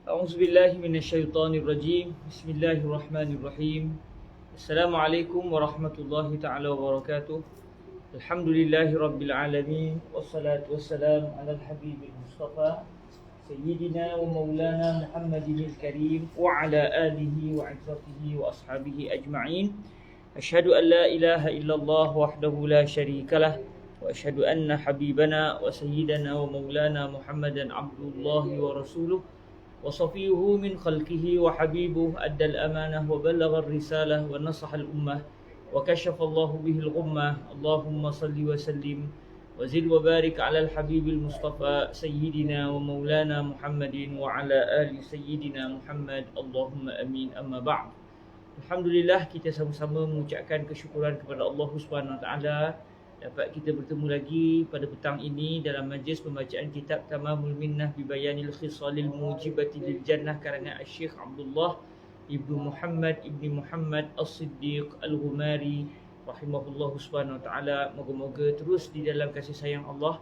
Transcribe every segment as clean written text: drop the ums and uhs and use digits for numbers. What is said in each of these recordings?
أعوذ بالله من الشيطان الرجيم. بسم الله الرحمن الرحيم. السلام عليكم ورحمة الله تعالى وبركاته. الحمد لله رب العالمين، والصلاة والسلام على الحبيب المصطفى سيدنا ومولانا محمد الكريم وعلى آله وعزته وأصحابه أجمعين. أشهد أن لا إله إلا الله وحده لا شريك له، وأشهد أن حبيبنا وسيدنا ومولانا محمدا عبد الله ورسوله وصفيه من خلقه وحبيبه، أدى الأمانة وبلغ الرسالة ونصح الأمة وكشف الله به الغمة. اللهم صل وسلم وزد وبارك على الحبيب المصطفى سيدنا ومولانا محمد وعلى آل سيدنا محمد. اللهم أمين. أما بعد. Alhamdulillah, kita sama-sama mengucapkan kesyukuran kepada Allah Subhanahu Wa Taala dapat kita bertemu lagi pada petang ini dalam majlis pembacaan kitab Tamamul Minnah bi Bayanil Khisalil Mujibati lil Jannah karangan Syekh Abdullah Ibnu Muhammad Ibni Muhammad As-Siddiq Al-Ghumari rahimahullah Subhanahu Wa Taala. Moga-moga terus di dalam kasih sayang Allah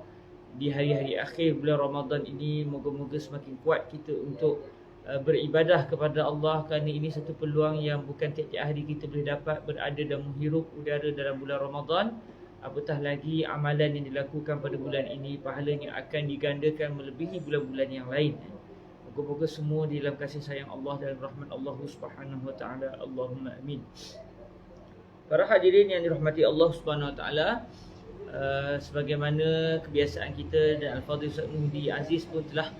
di hari-hari akhir bulan Ramadan ini. Moga-moga semakin kuat kita untuk beribadah kepada Allah, kerana ini satu peluang yang bukan tiap-tiap hari kita boleh dapat berada dan menghirup udara dalam bulan Ramadan. Apatah lagi amalan yang dilakukan pada bulan ini, pahalanya akan digandakan melebihi bulan-bulan yang lain. Moga-moga semua di dalam kasih sayang Allah dan rahmat Allah Subhanahu Wa Taala. Allahumma amin. Para hadirin yang dirahmati Allah Subhanahu Wa Taala, sebagaimana kebiasaan kita dan Al-Fadhil Ustaz Muhdi Aziz pun telah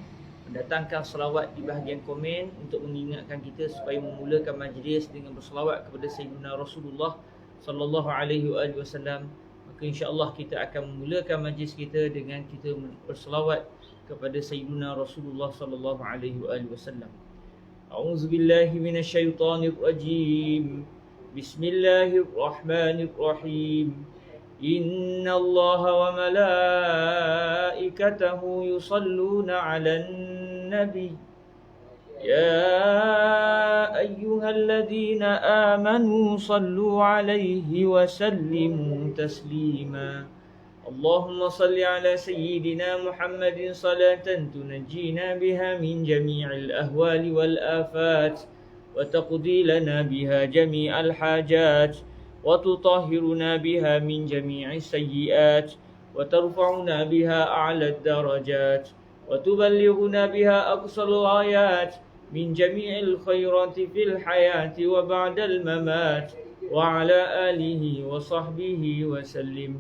mendatangkan selawat di bahagian komen untuk mengingatkan kita supaya memulakan majlis dengan berselawat kepada Sayyidina Rasulullah sallallahu alaihi wasallam. Maka insya-Allah kita akan memulakan majlis kita dengan kita berselawat kepada Sayyidina Rasulullah sallallahu alaihi wasallam. A'udzubillahi minasyaitonir rajim. Bismillahirrahmanirrahim. إن الله وملائكته يصلون على النبي يا أيها الذين آمنوا صلوا عليه وسلموا تسليما اللهم صل على سيدنا محمد صلاة تنجينا بها من جميع الأهوال والآفات وتقضي لنا بها جميع الحاجات وتطهرنا بها من جميع السيئات وترفعنا بها أعلى الدرجات وتبلغنا بها أقصى الغايات من جميع الخيرات في الحياة وبعد الممات وعلى آله وصحبه وسلم.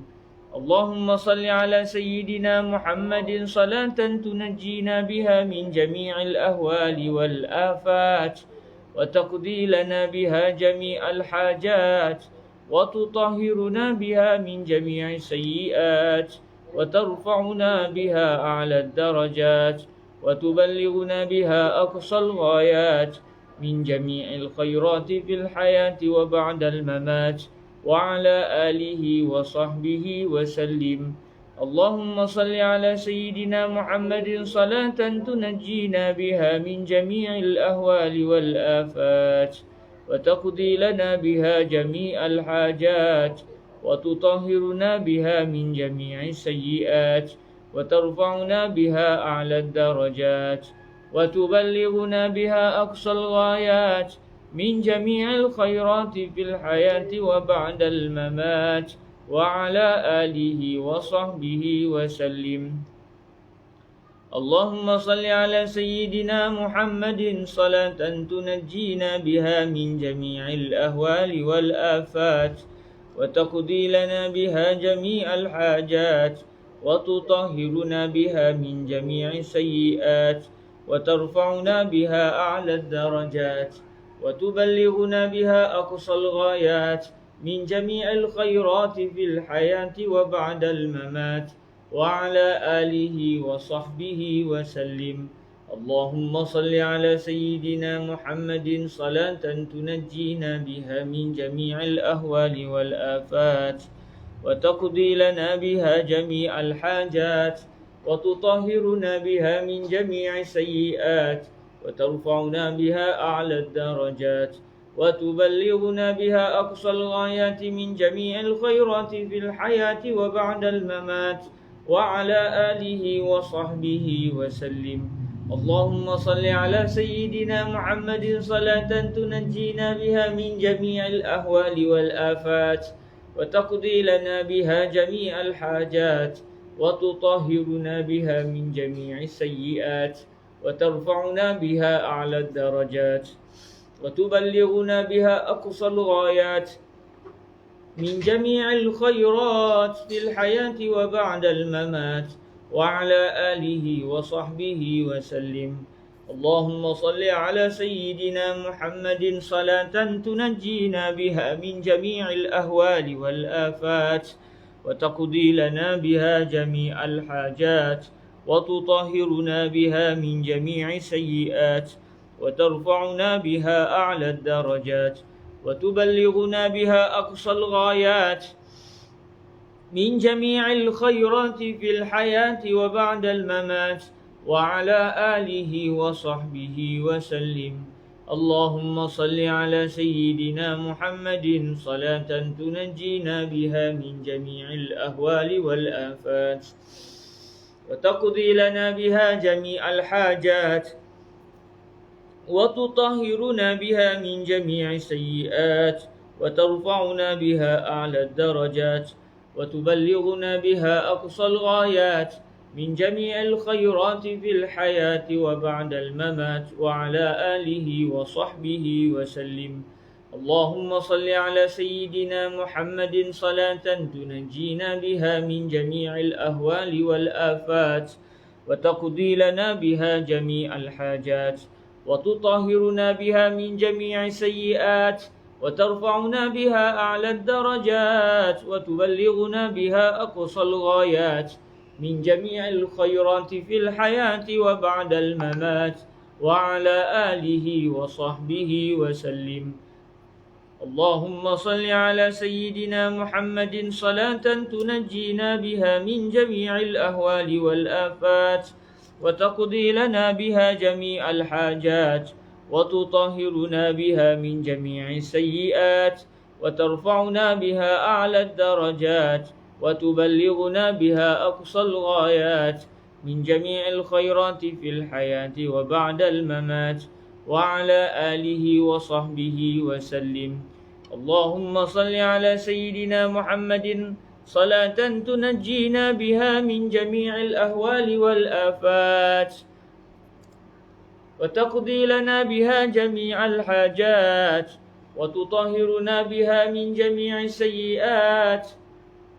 اللهم صل على سيدنا محمد صلاة تنجينا بها من جميع الأهوال والآفات وتقضي لنا بها جميع الحاجات وتطهرنا بها من جميع السيئات وترفعنا بها أعلى الدرجات وتبلغنا بها أقصى الغايات من جميع الخيرات في الحياة وبعد الممات وعلى آله وصحبه وسلم. اللهم صل على سيدنا محمد صلاة تنجينا بها من جميع الأهوال والآفات وتقضي لنا بها جميع الحاجات وتطهرنا بها من جميع السيئات وترفعنا بها أعلى الدرجات وتبلغنا بها أقصى الغايات من جميع الخيرات في الحياة وبعد الممات وعلى آله وصحبه وسلم. اللهم صل على سيدنا محمد صلاة تنجينا بها من جميع الأهوال والآفات وتقضي لنا بها جميع الحاجات وتطهرنا بها من جميع السيئات وترفعنا بها أعلى الدرجات وتبلغنا بها أقصى الغايات من جميع الخيرات في الحياة وبعد الممات وعلى آله وصحبه وسلم. اللهم صل على سيدنا محمد صلاة تنجينا بها من جميع الأهوال والآفات وتقضي لنا بها جميع الحاجات وتطهرنا بها من جميع السيئات وترفعنا بها أعلى الدرجات وتبلغنا بها أقصى الغايات من جميع الخيرات في الحياة وبعد الممات وعلى آله وصحبه وسلم. اللهم صل على سيدنا محمد صلاة تنجينا بها من جميع الأهوال والآفات وتقضي لنا بها جميع الحاجات وتطهرنا بها من جميع السيئات وترفعنا بها أعلى الدرجات وتبلغنا بها أقصى الغايات من جميع الخيرات في الحياة وبعد الممات وعلى آله وصحبه وسلم. اللهم صل على سيدنا محمد صلاة تنجينا بها من جميع الأهوال والآفات وتقضي لنا بها جميع الحاجات وتطهرنا بها من جميع السيئات وترفعنا بها أعلى الدرجات وتبلغنا بها أقصى الغايات من جميع الخيرات في الحياة وبعد الممات وعلى آله وصحبه وسلم. اللهم صل على سيدنا محمد صلاة تنجينا بها من جميع الأهوال والآفات وتقضي لنا بها جميع الحاجات وتطهرنا بها من جميع السيئات وترفعنا بها أعلى الدرجات وتبلغنا بها أقصى الغايات من جميع الخيرات في الحياة وبعد الممات وعلى آله وصحبه وسلم. اللهم صل على سيدنا محمد صلاة تنجينا بها من جميع الأهوال والآفات وتقضي لنا بها جميع الحاجات وتطهرنا بها من جميع السيئات وترفعنا بها أعلى الدرجات وتبلغنا بها أقصى الغايات من جميع الخيرات في الحياة وبعد الممات وعلى آله وصحبه وسلم. اللهم صل على سيدنا محمد صلاة تنجينا بها من جميع الأهوال والآفات وتقضي لنا بها جميع الحاجات وتطهرنا بها من جميع السيئات وترفعنا بها أعلى الدرجات وتبلغنا بها أقصى الغايات من جميع الخيرات في الحياة وبعد الممات وعلى آله وصحبه وسلم. اللهم صل على سيدنا محمد صلاة تنجينا بها من جميع الأهوال والآفات وتقضي لنا بها جميع الحاجات وتطهرنا بها من جميع السيئات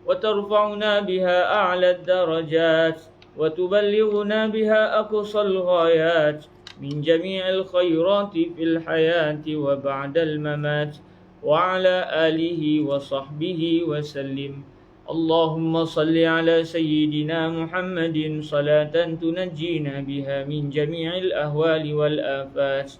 وترفعنا بها أعلى الدرجات وتبلغنا بها أقصى الغايات من جميع الخيرات في الحياة وبعد الممات وعلى آله وصحبه وسلم. اللهم صل على سيدنا محمد صلاة تنجينا بها من جميع الأهوال والآفات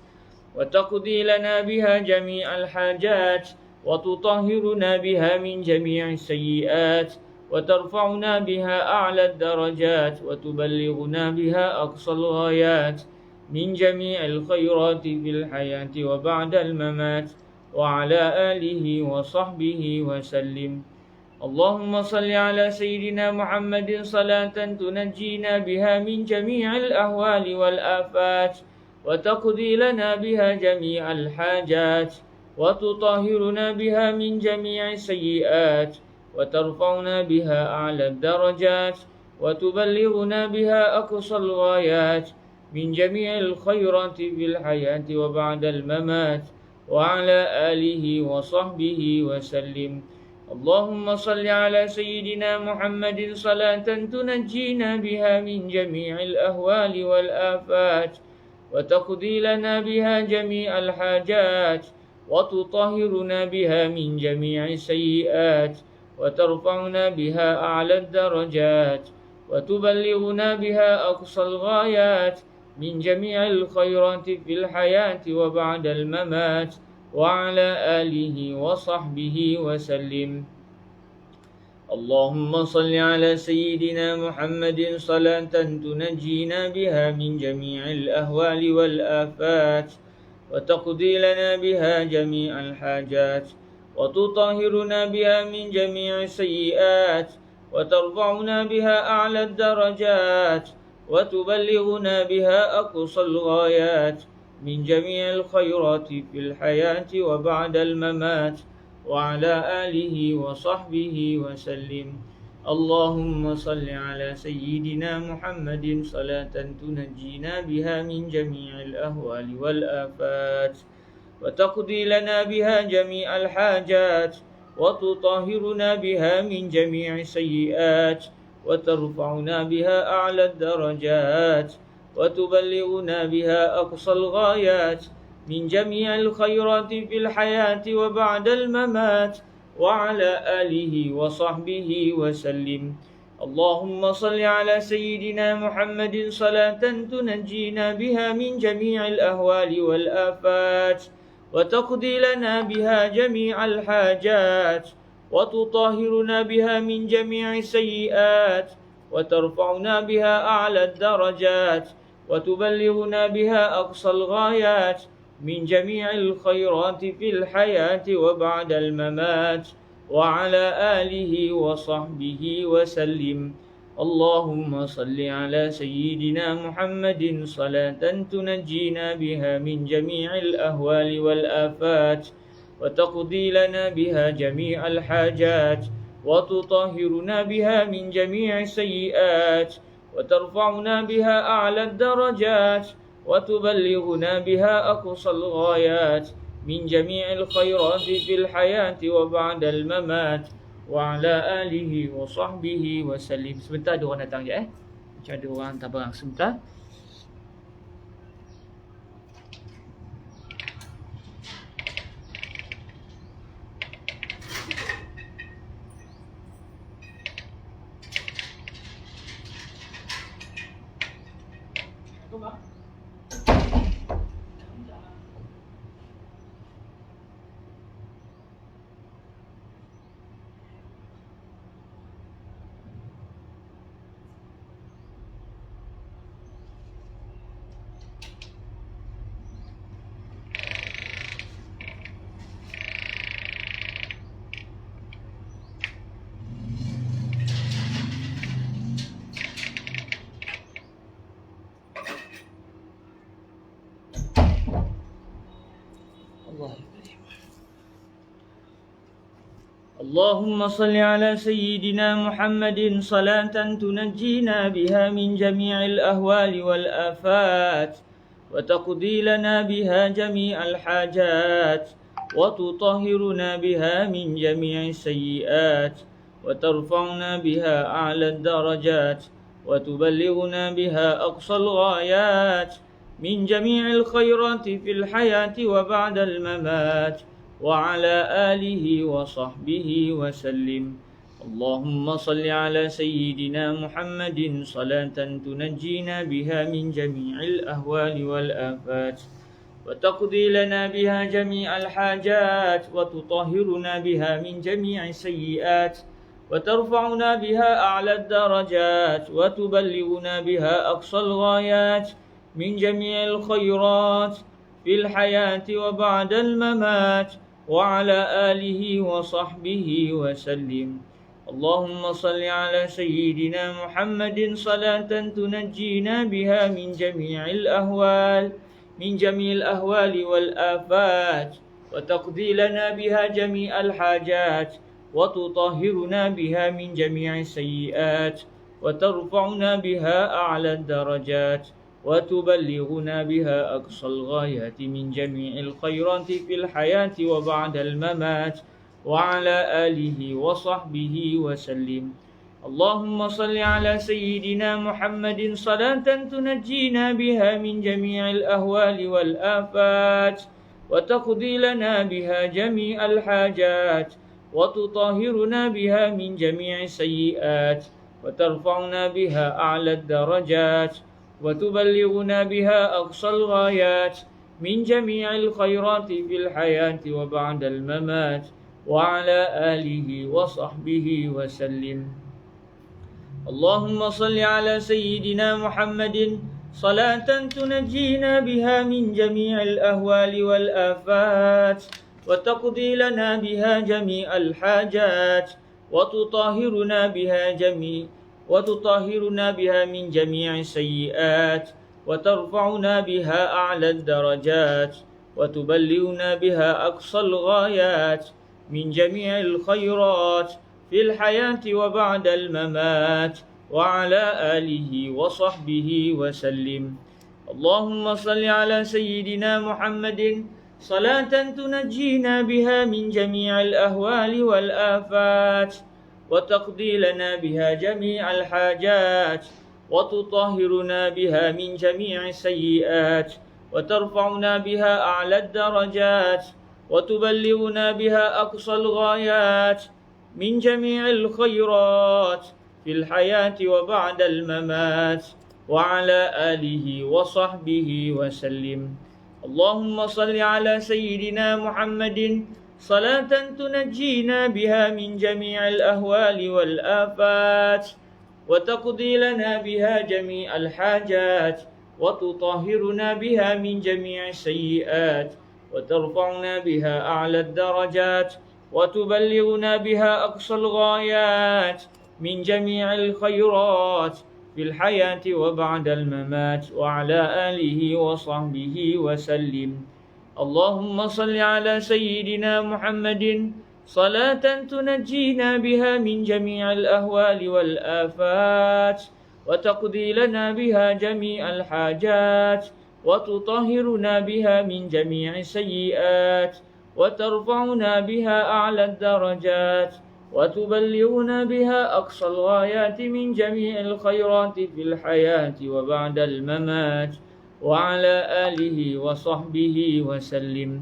وتقضي لنا بها جميع الحاجات وتطهرنا بها من جميع السيئات وترفعنا بها أعلى الدرجات وتبلغنا بها أقصى الغايات من جميع الخيرات في الحياة وبعد الممات وعلى آله وصحبه وسلم. اللهم صل على سيدنا محمد صلاة تنجينا بها من جميع الأهوال والآفات وتقضي لنا بها جميع الحاجات وتطهرنا بها من جميع السيئات وترفعنا بها أعلى الدرجات وتبلغنا بها أقصى الغايات من جميع الخيرات في الحياة وبعد الممات وعلى آله وصحبه وسلم. اللهم صل على سيدنا محمد صلاة تنجينا بها من جميع الأهوال والآفات وتقضي لنا بها جميع الحاجات وتطهرنا بها من جميع السيئات وترفعنا بها أعلى الدرجات وتبلغنا بها أقصى الغايات من جميع الخيرات في الحياة وبعد الممات وعلى آله وصحبه وسلم. اللهم صل على سيدنا محمد صلاة تنجينا بها من جميع الأهوال والآفات وتقضي لنا بها جميع الحاجات وتطهرنا بها من جميع السيئات وترفعنا بها أعلى الدرجات وتبلغنا بها أقصى الغايات من جميع الخيرات في الحياة وبعد الممات وعلى آله وصحبه وسلم. اللهم صل على سيدنا محمد صلاة تنجينا بها من جميع الأهوال والآفات وتقضي لنا بها جميع الحاجات وتطهرنا بها من جميع السيئات وترفعنا بها أعلى الدرجات وتبلغنا بها أقصى الغايات من جميع الخيرات في الحياة وبعد الممات وعلى آله وصحبه وسلم. اللهم صل على سيدنا محمد صلاة تنجينا بها من جميع الأهوال والآفات وتقضي لنا بها جميع الحاجات وتطهرنا بها من جميع السيئات وترفعنا بها أعلى الدرجات وتبلغنا بها أقصى الغايات من جميع الخيرات في الحياة وبعد الممات وعلى آله وصحبه وسلم. اللهم صل على سيدنا محمد صلاة تنجينا بها من جميع الأهوال والآفات وتقضي لنا بها جميع الحاجات وتطهرنا بها من جميع السيئات وترفعنا بها أعلى الدرجات وتبلغنا بها أقصى الغايات من جميع الخيرات في الحياة وبعد الممات وعلى آله وصحبه وسلم. Sebentar ada orang datang je Macam ada orang hantar barang. Sebentar. اللهم صل على سيدنا محمد صلاة تنجينا بها من جميع الأهوال والآفات وتقضي لنا بها جميع الحاجات وتطهرنا بها من جميع السيئات وترفعنا بها أعلى الدرجات وتبلغنا بها أقصى الغايات من جميع الخيرات في الحياة وبعد الممات وعلى آله وصحبه وسلم. اللهم صل على سيدنا محمد صلاة تنجينا بها من جميع الأهوال والآفات وتقضي لنا بها جميع الحاجات وتطهرنا بها من جميع السيئات وترفعنا بها أعلى الدرجات وتبلغنا بها أقصى الغايات من جميع الخيرات في الحياة وبعد الممات وعلى آله وصحبه وسلم. اللهم صل على سيدنا محمد صلاة تنجينا بها من جميع الأهوال والآفات وتقضي لنا بها جميع الحاجات وتطهرنا بها من جميع السيئات وترفعنا بها أعلى الدرجات وتبلغنا بها أقصى الغايات من جميع الخيرات في الحياة وبعد الممات وعلى آله وصحبه وسلم. اللهم صل على سيدنا محمد صلاة تنجينا بها من جميع الأهوال والآفات وتقضي لنا بها جميع الحاجات وتطهرنا بها من جميع السيئات وترفعنا بها أعلى الدرجات وتبلغنا بها أقصى الغايات من جميع الخيرات في الحياة وبعد الممات وعلى آله وصحبه وسلم. اللهم صل على سيدنا محمد صلاة تنجينا بها من جميع الأهوال والآفات وتقضي لنا بها جميع الحاجات وتطهرنا بها وتطهرنا بها من جميع السيئات وترفعنا بها أعلى الدرجات وتبلغنا بها أقصى الغايات من جميع الخيرات في الحياة وبعد الممات وعلى آله وصحبه وسلم. اللهم صل على سيدنا محمد صلاة تنجينا بها من جميع الأهوال والآفات وتقضي لنا بها جميع الحاجات وتطهرنا بها من جميع السيئات وترفعنا بها أعلى الدرجات وتبلغنا بها أقصى الغايات من جميع الخيرات في الحياة وبعد الممات وعلى آله وصحبه وسلم. اللهم صل على سيدنا محمد صلاة تنجينا بها من جميع الأهوال والآفات وتقضي لنا بها جميع الحاجات وتطهرنا بها من جميع السيئات وترفعنا بها أعلى الدرجات وتبلغنا بها أقصى الغايات من جميع الخيرات في الحياة وبعد الممات وعلى آله وصحبه وسلم. اللهم صل على سيدنا محمد صلاة تنجينا بها من جميع الأهوال والآفات وتقضي لنا بها جميع الحاجات وتطهرنا بها من جميع السيئات وترفعنا بها أعلى الدرجات وتبلغنا بها أقصى الغايات من جميع الخيرات في الحياة وبعد الممات وعلى آله وصحبه وسلم.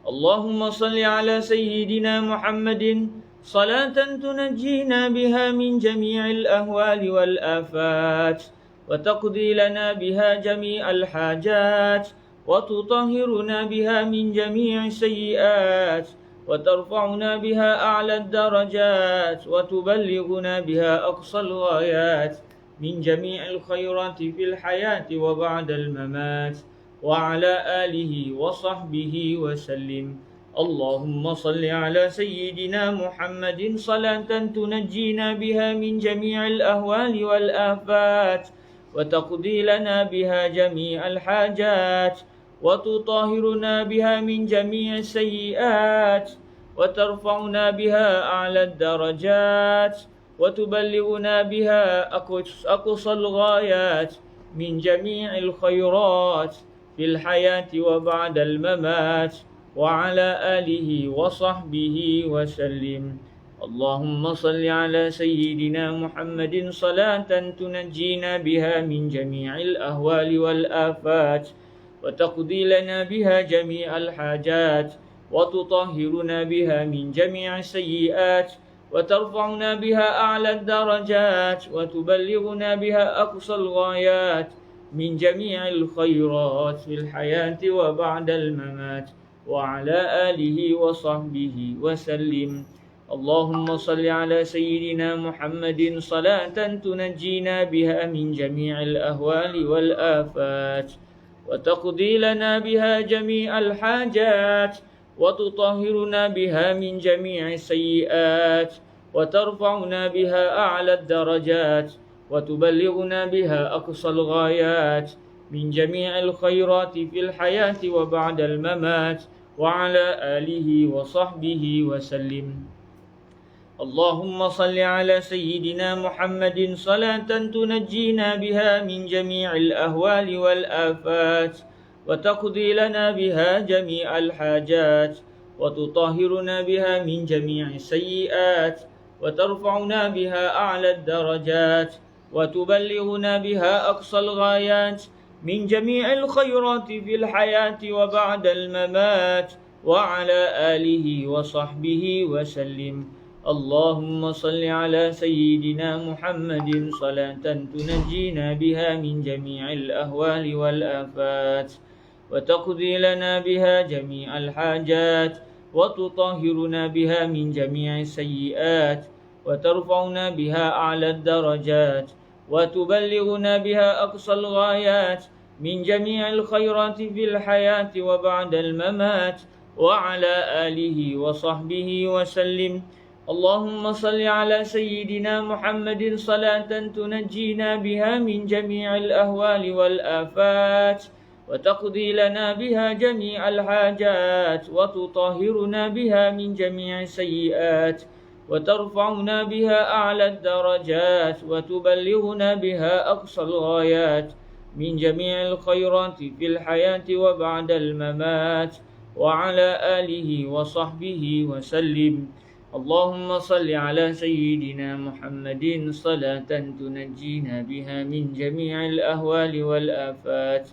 اللهم صل على سيدنا محمد صلاة تنجينا بها من جميع الأهوال والآفات وتقضي لنا بها جميع الحاجات وتطهرنا بها من جميع السيئات وترفعنا بها أعلى الدرجات وتبلغنا بها أقصى الغايات من جميع الخيرات في الحياة وبعد الممات وعلى آله وصحبه وسلم. اللهم صل على سيدنا محمد صلاة تنجينا بها من جميع الأهوال والآفات وتقضي لنا بها جميع الحاجات وتطهرنا بها من جميع السيئات وترفعنا بها أعلى الدرجات وتبلغنا بها أقصى الغايات من جميع الخيرات في الحياة وبعد الممات وعلى آله وصحبه وسلم. اللهم صل على سيدنا محمد صلاة تنجينا بها من جميع الأهوال والآفات وتقضي لنا بها جميع الحاجات وتطهرنا بها من جميع السيئات وترفعنا بها أعلى الدرجات وتبلغنا بها أقصى الغايات من جميع الخيرات في الحياة وبعد الممات وعلى آله وصحبه وسلم. اللهم صل على سيدنا محمد صلاة تنجينا بها من جميع الأهوال والآفات وتقضي لنا بها جميع الحاجات وتطهرنا بها من جميع السيئات وترفعنا بها أعلى الدرجات وتبلغنا بها أقصى الغايات من جميع الخيرات في الحياة وبعد الممات وعلى آله وصحبه وسلم. اللهم صل على سيدنا محمد صلاة تنجينا بها من جميع الأهوال والآفات وتقضي لنا بها جميع الحاجات وتطهرنا بها من جميع السيئات وترفعنا بها أعلى الدرجات وتبلغنا بها أقصى الغايات من جميع الخيرات في الحياة وبعد الممات وعلى آله وصحبه وسلم. اللهم صل على سيدنا محمد صلاة تنجينا بها من جميع الأهوال والآفات وتقضي لنا بها جميع الحاجات وتطهرنا بها من جميع السيئات وترفعنا بها أعلى الدرجات وتبلغنا بها أقصى الغايات من جميع الخيرات في الحياة وبعد الممات وعلى آله وصحبه وسلم. اللهم صل على سيدنا محمد صلاة تنجينا بها من جميع الأهوال والآفات وتقضي لنا بها جميع الحاجات وتطهرنا بها من جميع السيئات وترفعنا بها أعلى الدرجات وتبلغنا بها أقصى الغايات من جميع الخيرات في الحياة وبعد الممات وعلى آله وصحبه وسلم. اللهم صل على سيدنا محمد صلاة تنجينا بها من جميع الأهوال والآفات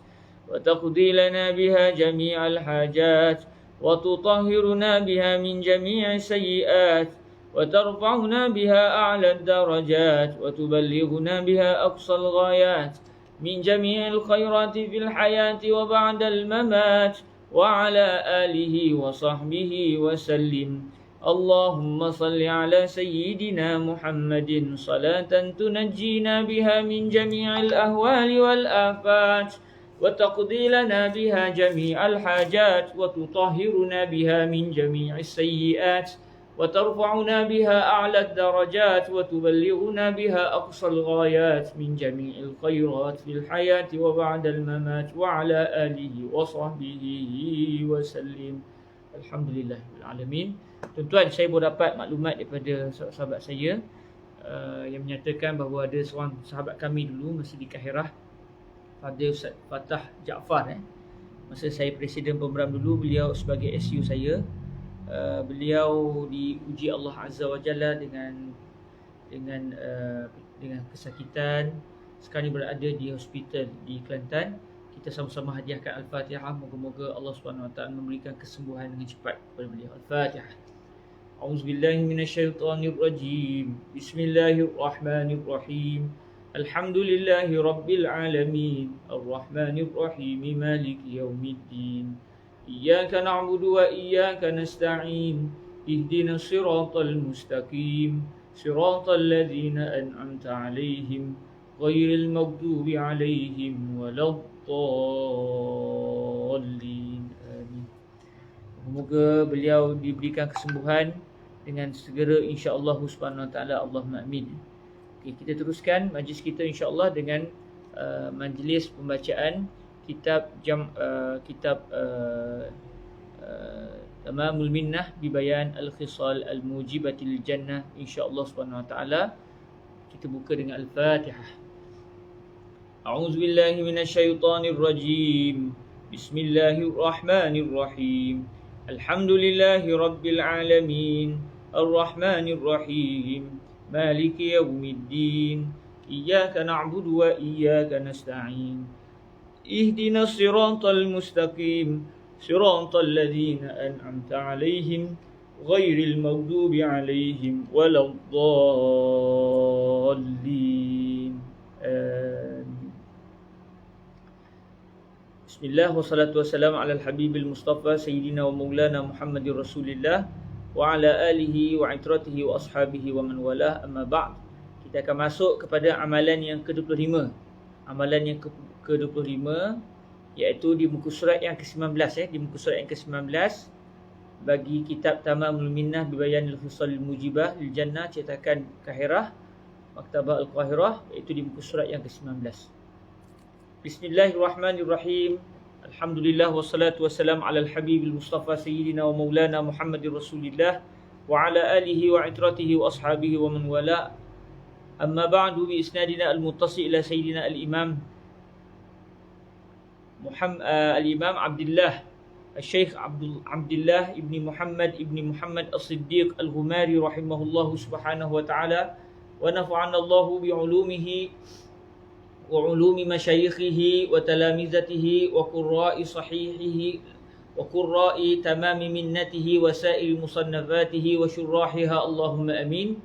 وتقضي لنا بها جميع الحاجات وتطهرنا بها من جميع السيئات وترفعنا بها أعلى الدرجات وتبلغنا بها أقصى الغايات من جميع الخيرات في الحياة وبعد الممات وعلى آله وصحبه وسلم. اللهم صل على سيدنا محمد صلاة تنجينا بها من جميع الأهوال والآفات وتقضي لنا بها جميع الحاجات وتطهرنا بها من جميع السيئات وترفعنا بها أعلى الدرجات وتبلغنا بها أقصى الغايات من جميع الخيرات في الحياة وبعد الممات وعلى آله وصحبه وسلم. Alhamdulillahirrahmanirrahim. Tuan-tuan, saya baru dapat maklumat daripada sahabat saya yang menyatakan bahawa ada seorang sahabat kami dulu masih di Kahirah, Fadil Ustaz Fatah Jaafar. Masa saya Presiden Pemeram dulu, beliau sebagai SU saya. Beliau diuji Allah Azza wa Jalla dengan kesakitan. Sekarang berada di hospital di Kelantan. Kita sama-sama hadiahkan Al-Fatihah. Moga-moga Allah SWT memberikan kesembuhan dengan cepat kepada beliau. Al-Fatihah. A'udzubillahi minasyaitonirrajim. Bismillahirrahmanirrahim. Alhamdulillahi Rabbil Alamin. Ar-Rahmanirrahim. Maliki Yawmiddin. Iyyaka na'budu wa iyyaka nasta'in. Ihdinas siratal mustaqim. Siratal ladzina an'amta 'alaihim ghairil maghdubi 'alaihim waladdallin. Amin. Semoga beliau diberikan kesembuhan dengan segera insya-Allah Subhanahu wa taala. Allahumma amin. Okey, kita teruskan majlis kita insya-Allah dengan majlis pembacaan kitab Tamamul Minnah bi Bayan Al-Khisal Al-Mujibatil Jannah insya-Allah Subhanahu wa taala. Kita buka dengan Al-Fatihah. A'udzu billahi minasyaitonir rajim. Bismillahirrahmanirrahim. Alhamdulillahi rabbil alamin. Ar-Rahmanir Rahim. Maliki yaumiddin. Iyyaka na'budu wa iyyaka nasta'in. Ihdinas siratal mustaqim. Siratal ladzina an'amta 'alaihim ghairil maghdubi 'alaihim waladdallin. Bismillah wassalatu wassalamu ala al-habibil mustafa sayyidina wa maulana Muhammadir Rasulillah wa ala alihi wa itratihi wa ashabihi wa man walah. Amma ba'd. Kita akan masuk kepada amalan yang ke-25. Amalan yang ke-25 iaitu di muka surat yang ke-19 di muka surat yang ke-19 bagi kitab Tamamul Minnah bi Bayanil Khisalil Mujibah lil Jannah cetakan Kahirah, Maktabah Al-Qahirah, iaitu di muka surat yang ke-19. Bismillahirrahmanirrahim. Alhamdulillah wassalatu wassalamu ala al-habibil mustafa sayyidina wa maulana Muhammadir Rasulillah wa ala alihi wa itratihi wa ashabihi wa man wala. Amma ba'du, bi isnadina al-muttasil ila sayyidina al-imam Al-Imam Abdullah Al-Syeikh Abdullah ibni Muhammad As-Siddiq Al-Ghumari rahimahullahu subhanahu wa ta'ala wa nafa'ana Allahu bi'ulumihi wa ulumi masyayikhihi wa talamizatihi wa qurra'i sahihihi wa qurra'i tamami minnatihi wa sa'il musannafatihi wa syurrahiha. Allahumma amin.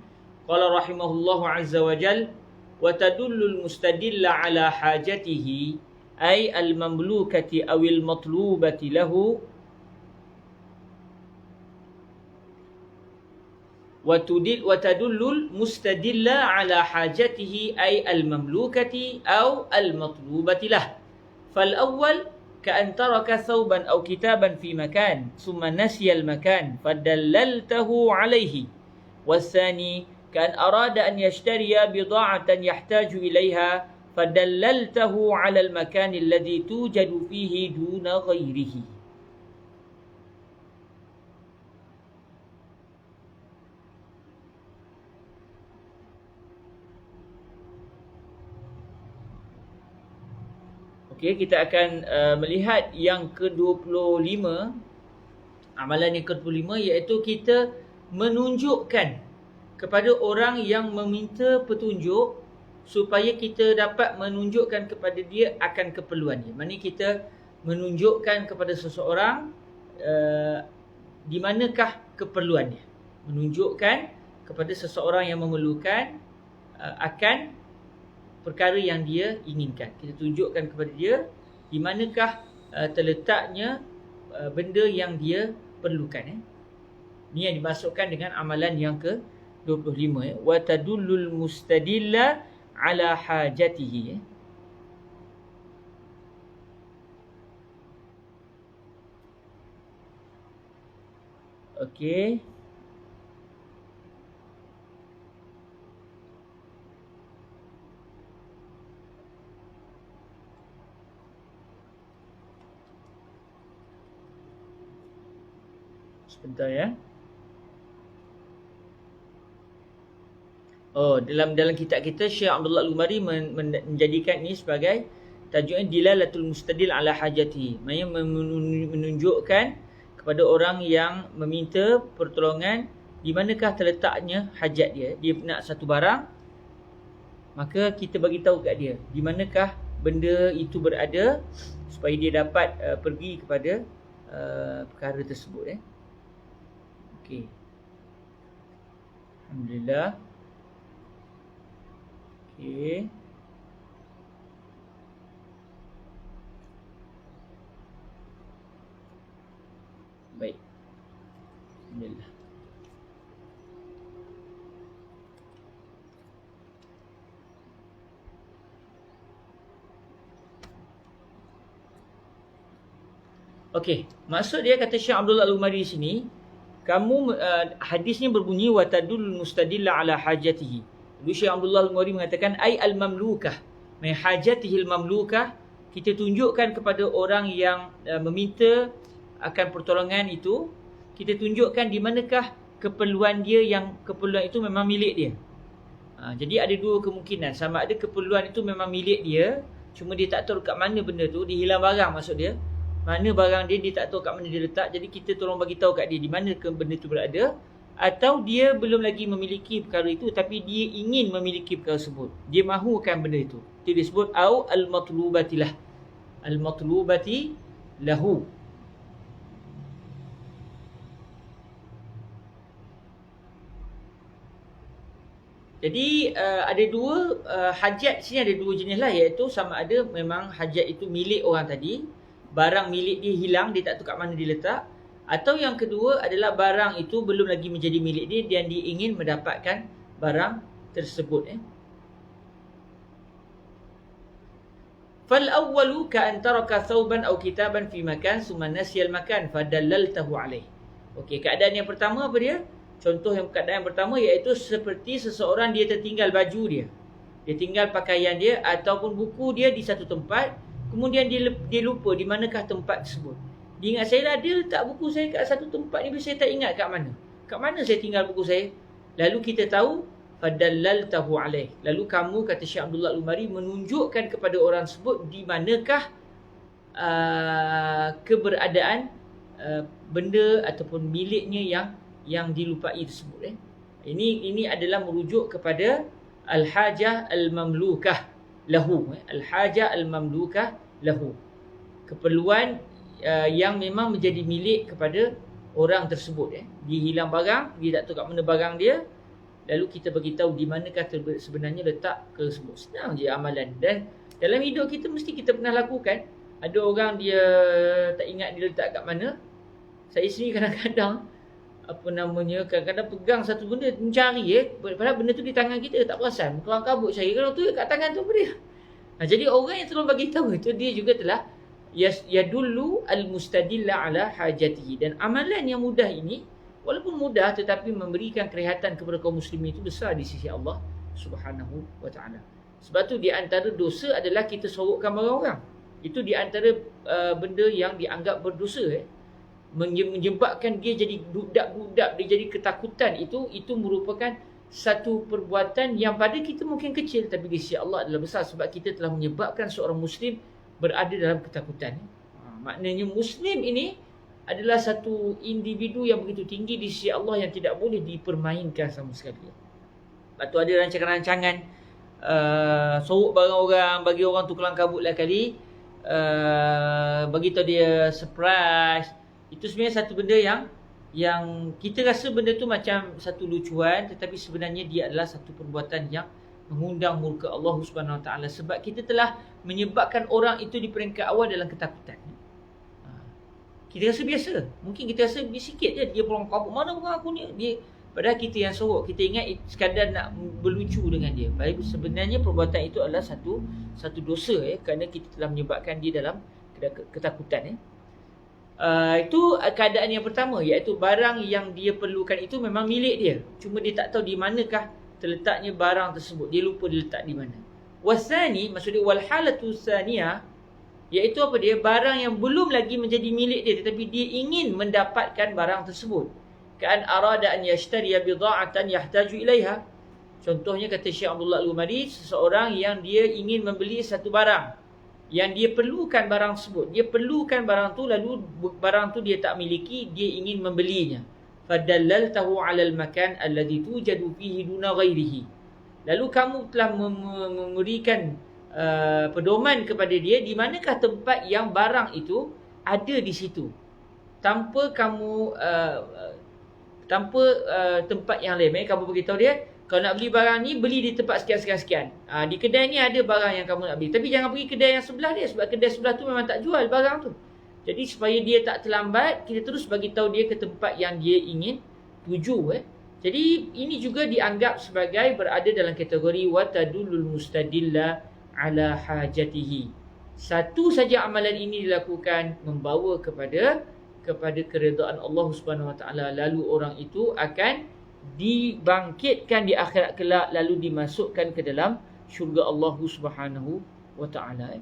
Qala rahimahullahu azza wa jal wa tadullu al-mustadilla ala hajatihi ay al-mamlukati awil matlubati lahu wa tadullul mustadilla ala hajatihi ay al-mamlukati aw al-matlubati lah. Fal awwal ka'an taraka thawban aw kitaban fi makan thumma nasiya al-makan fadallaltahu alayhi والثاني كأن أراد أن يشتري بضاعة يحتاج إليها فدللته على المكان الذي توجد فيه دون غيره. Okey, kita akan melihat yang ke-25, amalan yang ke-25, iaitu kita menunjukkan kepada orang yang meminta petunjuk supaya kita dapat menunjukkan kepada dia akan keperluan dia. Maksudnya kita menunjukkan kepada seseorang di manakah keperluan dia. Menunjukkan kepada seseorang yang memerlukan akan perkara yang dia inginkan. Kita tunjukkan kepada dia di manakah terletaknya benda yang dia perlukan. Ini yang dimasukkan dengan amalan yang ke-25. Wa tadullul mustadilla ala hajatihi. Okey. Sebentar ya. Oh, dalam kitab kita Syekh Abdullah Al-Umari menjadikan ini sebagai tajuknya dilalatul mustadil ala hajati. Maksudnya menunjukkan kepada orang yang meminta pertolongan di manakah terletaknya hajat dia. Dia nak satu barang, maka kita bagi tahu kat dia di manakah benda itu berada supaya dia dapat pergi kepada perkara tersebut. Okey. Alhamdulillah. Okey. Baik. Alhamdulillah. Okey, maksud dia kata Syekh Abdullah Al-Umari sini, kamu hadisnya berbunyi wa tadul mustadilla ala hajatihi. Lalu Syekh Abdullah Al-Umari mengatakan ai al-mamlukah, mai hajatihi al-mamlukah, kita tunjukkan kepada orang yang meminta akan pertolongan itu, kita tunjukkan di manakah keperluan dia yang keperluan itu memang milik dia. Jadi ada dua kemungkinan, sama ada keperluan itu memang milik dia, cuma dia tak tahu kat mana benda tu, dia hilang barang maksud dia. Mana barang dia tak tahu kat mana dia letak. Jadi kita tolong bagi tahu kat dia di mana ke benda itu berada. Atau dia belum lagi memiliki perkara itu, tapi dia ingin memiliki perkara tersebut. Dia mahukan benda itu. Itu disebut au al-matlubatilah. Al-matlubati lahu. Jadi ada dua hajat sini, ada dua jenis lah, iaitu sama ada memang hajat itu milik orang tadi, barang milik dia hilang, dia tak tahu kat mana dia letak. Atau yang kedua adalah barang itu belum lagi menjadi milik dia dan dia ingin mendapatkan barang tersebut. Fal awwalu ka an taraka thawban aw kitaban fi makan summa nasiya al makan fadallaltahu alaih. Okey, keadaan yang pertama apa dia? Contoh yang keadaan yang pertama iaitu seperti seseorang dia tertinggal baju dia. Dia tinggal pakaian dia ataupun buku dia di satu tempat. Kemudian dia lupa di manakah tempat tersebut. Dia ingat, saya dah dia letak buku saya kat satu tempat ni, saya tak ingat kat mana. Kat mana saya tinggal buku saya? Lalu kita tahu, fadallaltahu alaih. Lalu kamu, kata Syekh Abdullah Al-Umari, menunjukkan kepada orang tersebut di manakah keberadaan benda ataupun miliknya yang dilupai tersebut. Ini adalah merujuk kepada al-hajah al-mamlukah lahu. Al-hajah al-mamlukah lahu. Keperluan yang memang menjadi milik kepada orang tersebut. Dia hilang barang, dia tak tahu kat mana barang dia. Lalu kita bagi tahu di manakah sebenarnya letak tersebut. Senang je amalan. Dan dalam hidup kita mesti kita pernah lakukan. Ada orang dia tak ingat dia letak kat mana. Saya sendiri kadang-kadang kadang-kadang pegang satu benda, mencari padahal benda tu di tangan kita, tak perasan. Kelang kabut cari, kalau tu kat tangan tu apa dia? Jadi orang yang tolong bagi tahu itu, dia juga telah yadullu al-mustadilla ala hajatihi. Dan amalan yang mudah ini walaupun mudah tetapi memberikan kelihatan kepada kaum muslimin itu besar di sisi Allah Subhanahu wa taala. Sebab tu di antara dosa adalah kita sorokkan barang orang. Itu di antara benda yang dianggap berdosa, menyebabkan dia jadi budak-budak, dia jadi ketakutan. Itu merupakan satu perbuatan yang pada kita mungkin kecil, tapi di sisi Allah adalah besar, sebab kita telah menyebabkan seorang Muslim berada dalam ketakutan. Maknanya Muslim ini adalah satu individu yang begitu tinggi di sisi Allah yang tidak boleh dipermainkan sama sekali. Lepas tu ada rancangan-rancangan sorok barang orang, bagi orang tu kelang kabut lah kali, bagi tahu dia surprise. Itu sebenarnya satu benda yang kita rasa benda tu macam satu lucuan, tetapi sebenarnya dia adalah satu perbuatan yang mengundang murka Allah Subhanahu Wa Taala, sebab kita telah menyebabkan orang itu di peringkat awal dalam ketakutan. Kita rasa biasa, mungkin kita rasa sikit je dia pulang kabut, mana orang aku ni, dia, padahal kita yang sorok. Kita ingat sekadar nak berlucu dengan dia. Baik, sebenarnya perbuatan itu adalah satu dosa, kerana kita telah menyebabkan dia dalam ketakutan. Itu keadaan yang pertama, iaitu barang yang dia perlukan itu memang milik dia, cuma dia tak tahu di manakah terletaknya barang tersebut, dia lupa dia letak di mana. Wasani, maksudnya wal halatu tsaniyah, iaitu apa dia, barang yang belum lagi menjadi milik dia tetapi dia ingin mendapatkan barang tersebut. Kan arada an yashtariya bida'atan yahtaju ilaiha. Contohnya kata Syekh Abdullah Al-Umari, seseorang yang dia ingin membeli satu barang yang dia perlukan barang tersebut. Dia perlukan barang tu, lalu barang tu dia tak miliki, dia ingin membelinya. Fadallaltahu 'ala al-makan alladhi tujadu fihi duna ghairihi. Lalu kamu telah memberikan pedoman kepada dia di manakah tempat yang barang itu ada di situ. Tanpa kamu tempat yang lain. Maksudnya kamu beritahu dia, kalau nak beli barang ni, beli di tempat sekian-sekian. Di kedai ni ada barang yang kamu nak beli. Tapi jangan pergi kedai yang sebelah dia, sebab kedai sebelah tu memang tak jual barang tu. Jadi supaya dia tak terlambat, kita terus bagi tahu dia ke tempat yang dia ingin tuju. Jadi ini juga dianggap sebagai berada dalam kategori watadulul mustadilla ala hajatihi. Satu saja amalan ini dilakukan membawa kepada keredaan Allah Subhanahu Wa Taala, lalu orang itu akan dibangkitkan di akhirat kelak, lalu dimasukkan ke dalam syurga Allah Subhanahu Wa Taala.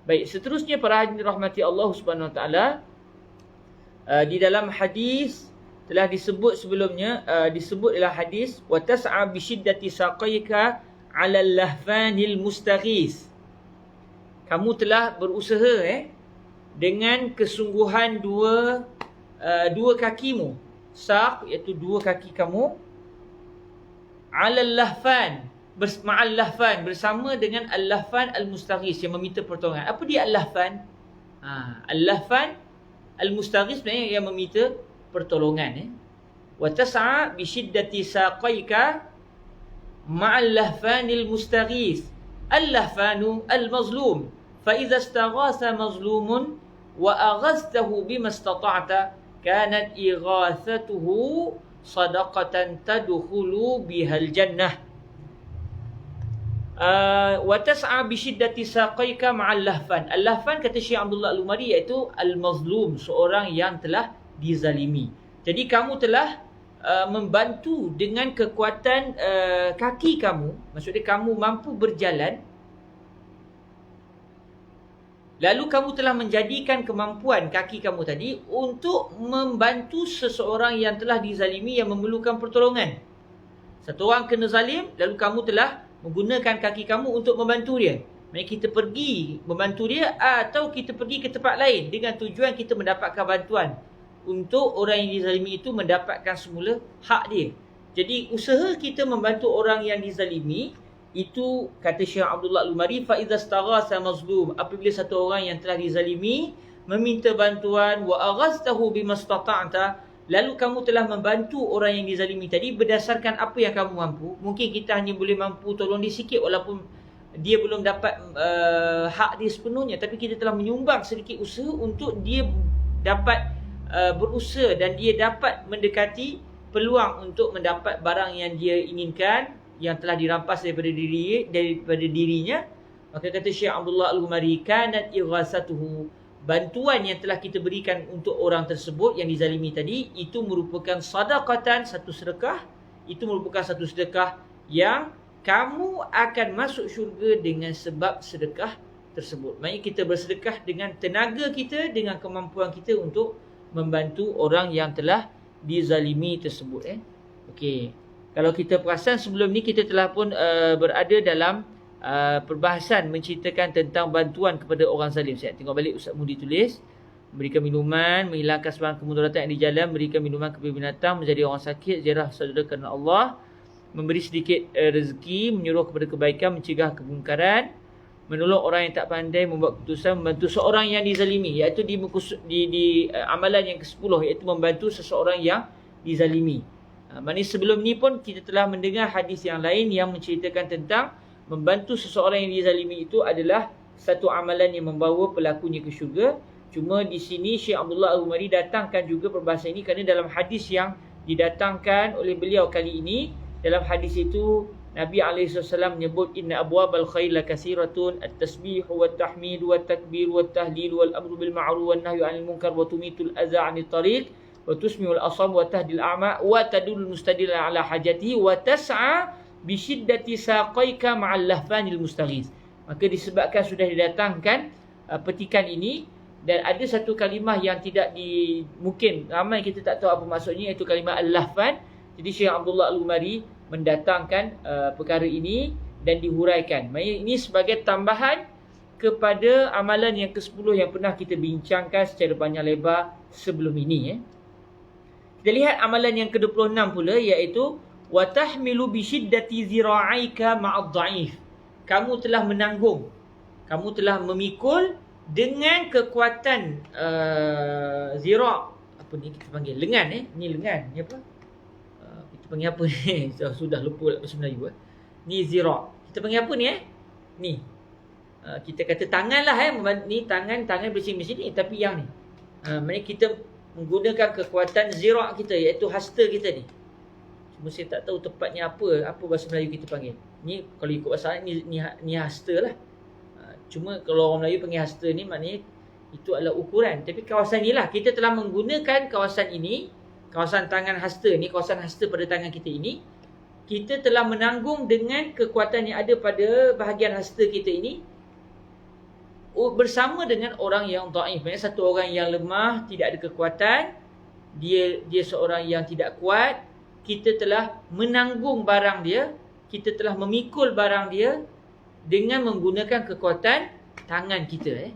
Baik, seterusnya para hadirin rahmati Allah Subhanahu Wa Taala, di dalam hadis telah disebut sebelumnya, disebut dalam hadis wa tas'a bi shiddati saqaika 'ala al-lahfanil mustaghis. Kamu telah berusaha dengan kesungguhan dua kakimu, saq iaitu dua kaki kamu, 'ala al-lahfan, ma'al lahfan, bersama dengan al-lahfan al-mustaghis yang meminta pertolongan. Apa dia al-lahfan? Al-lahfan al-mustaghis sebenarnya yang meminta pertolongan. Wa tas'a bi shiddati saqaika ma'al lahfanil mustaghis. Al-lahfanu al-mazlum, fa idza istaghatha mazlumun wa aghaztahu bima istata'ta kanat ighathatuhu sadaqatan tadkhulu bihal jannah. Wa tas'a bi shiddati saqaika ma'al lahfan. Al-lahfan kata Syekh Abdullah Al-Umari iaitu al-mazlum, seorang yang telah dizalimi. Jadi kamu telah membantu dengan kekuatan kaki kamu, maksudnya kamu mampu berjalan, lalu kamu telah menjadikan kemampuan kaki kamu tadi untuk membantu seseorang yang telah dizalimi, yang memerlukan pertolongan. Satu orang kena zalim, lalu kamu telah menggunakan kaki kamu untuk membantu dia. Maksudnya kita pergi membantu dia, atau kita pergi ke tempat lain dengan tujuan kita mendapatkan bantuan untuk orang yang dizalimi itu mendapatkan semula hak dia. Jadi usaha kita membantu orang yang dizalimi itu, kata Syekh Abdullah Al-Umari, fa idza istaghatha mazlum, apabila satu orang yang telah dizalimi meminta bantuan, wa aghaztahu bimastata'ta, lalu kamu telah membantu orang yang dizalimi tadi berdasarkan apa yang kamu mampu. Mungkin kita hanya boleh mampu tolong dia sikit walaupun dia belum dapat hak dia sepenuhnya, tapi kita telah menyumbang sedikit usaha untuk dia dapat berusaha dan dia dapat mendekati peluang untuk mendapat barang yang dia inginkan, yang telah dirampas daripada dirinya. Maka kata Syekh Abdullah Al-Umari, kanat ighasatuhu, bantuan yang telah kita berikan untuk orang tersebut yang dizalimi tadi, itu merupakan sadaqatan, satu sedekah. Itu merupakan satu sedekah yang kamu akan masuk syurga dengan sebab sedekah tersebut. Maksudnya kita bersedekah dengan tenaga kita, dengan kemampuan kita untuk membantu orang yang telah dizalimi tersebut. Okey. Kalau kita perasan sebelum ni kita telah pun berada dalam perbahasan menceritakan tentang bantuan kepada orang zalim. Saya tengok balik Ustaz Mudi tulis, memberikan minuman, menghilangkan sebarang kemudaratan yang di jalan, memberikan minuman kepada binatang, menjadi orang sakit, ziarah saudara kerana Allah, memberi sedikit rezeki, menyuruh kepada kebaikan, mencegah kemungkaran, menolong orang yang tak pandai, membuat keputusan, membantu seorang yang dizalimi, iaitu di amalan yang ke-10, iaitu membantu seseorang yang dizalimi. Maksudnya sebelum ni pun kita telah mendengar hadis yang lain yang menceritakan tentang membantu seseorang yang dizalimi itu adalah satu amalan yang membawa pelakunya ke syurga. Cuma di sini Syekh Abdullah Al-Umari datangkan juga perbahasan ini kerana dalam hadis yang didatangkan oleh beliau kali ini, dalam hadis itu Nabi SAW menyebut inna abwabal khair la kasiratun at-tasbih wa at-tahmid wa at-takbir wa at-tahlil wal amru bil ma'ruf wan nahyu 'anil munkar wa tumitul adza 'anit tariq wa tusmi'ul asam wa tahdil a'ma wa tadul mustadil 'ala hajatihi wa tas'a bi shiddati saqaika ma'al lahfanil mustaghis. Maka disebabkan sudah didatangkan petikan ini, dan ada satu kalimah yang tidak mungkin ramai kita tak tahu apa maksudnya, iaitu kalimah al-lahfan. Jadi Syekh Abdullah Al-Umari mendatangkan perkara ini dan dihuraikan. Maksudnya ini sebagai tambahan kepada amalan yang ke-10 yang pernah kita bincangkan secara panjang lebar sebelum ini. Kita lihat amalan yang ke-26 pula, iaitu wa tahmilu bi shiddati zira'aika ma'ad dha'if. Kamu telah menanggung, kamu telah memikul dengan kekuatan zira', apa ni kita panggil, lengan ni lengan, ni apa? Kita panggil apa ni? Sudah lupa bahasa Melayu. Ni zira'. Kita panggil apa ni Ni. Kita kata tangan lah ni tangan bersih-bersih ni, tapi yang ni. Maksudnya kita menggunakan kekuatan zira' kita, iaitu hasta kita ni. Cuma saya tak tahu tepatnya apa bahasa Melayu kita panggil. Ni kalau ikut bahasa ni hasta lah. Cuma kalau orang Melayu panggil hasta ni, maknanya itu adalah ukuran. Tapi kawasan ni lah, kita telah menggunakan kawasan ini, kawasan tangan hasta ni, kawasan hasta pada tangan kita ini, kita telah menanggung dengan kekuatan yang ada pada bahagian hasta kita ini, bersama dengan orang yang dhaif. Maksudnya satu orang yang lemah, tidak ada kekuatan, dia seorang yang tidak kuat, kita telah menanggung barang dia, kita telah memikul barang dia dengan menggunakan kekuatan tangan kita.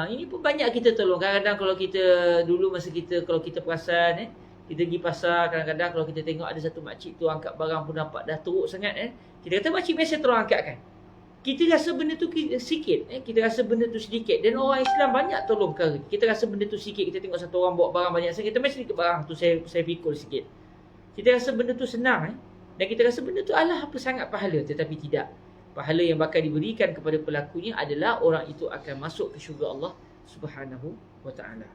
Ini pun banyak kita tolong. Kadang-kadang kalau kita dulu masa kita, kalau kita perasan kita pergi pasar, kadang-kadang kalau kita tengok ada satu makcik tu angkat barang pun nampak dah teruk sangat kita kata makcik biasa tolong angkatkan. Kita rasa benda tu sikit, kita rasa benda tu sedikit, dan orang Islam banyak tolong perkara. Kita rasa benda tu sikit, kita tengok satu orang bawa barang banyak, kita mesti sedikit barang tu saya pikul sikit. Kita rasa benda tu senang dan kita rasa benda tu alah apa sangat pahala, tetapi tidak. Pahala yang bakal diberikan kepada pelakunya adalah orang itu akan masuk ke syurga Allah Subhanahu wa taala.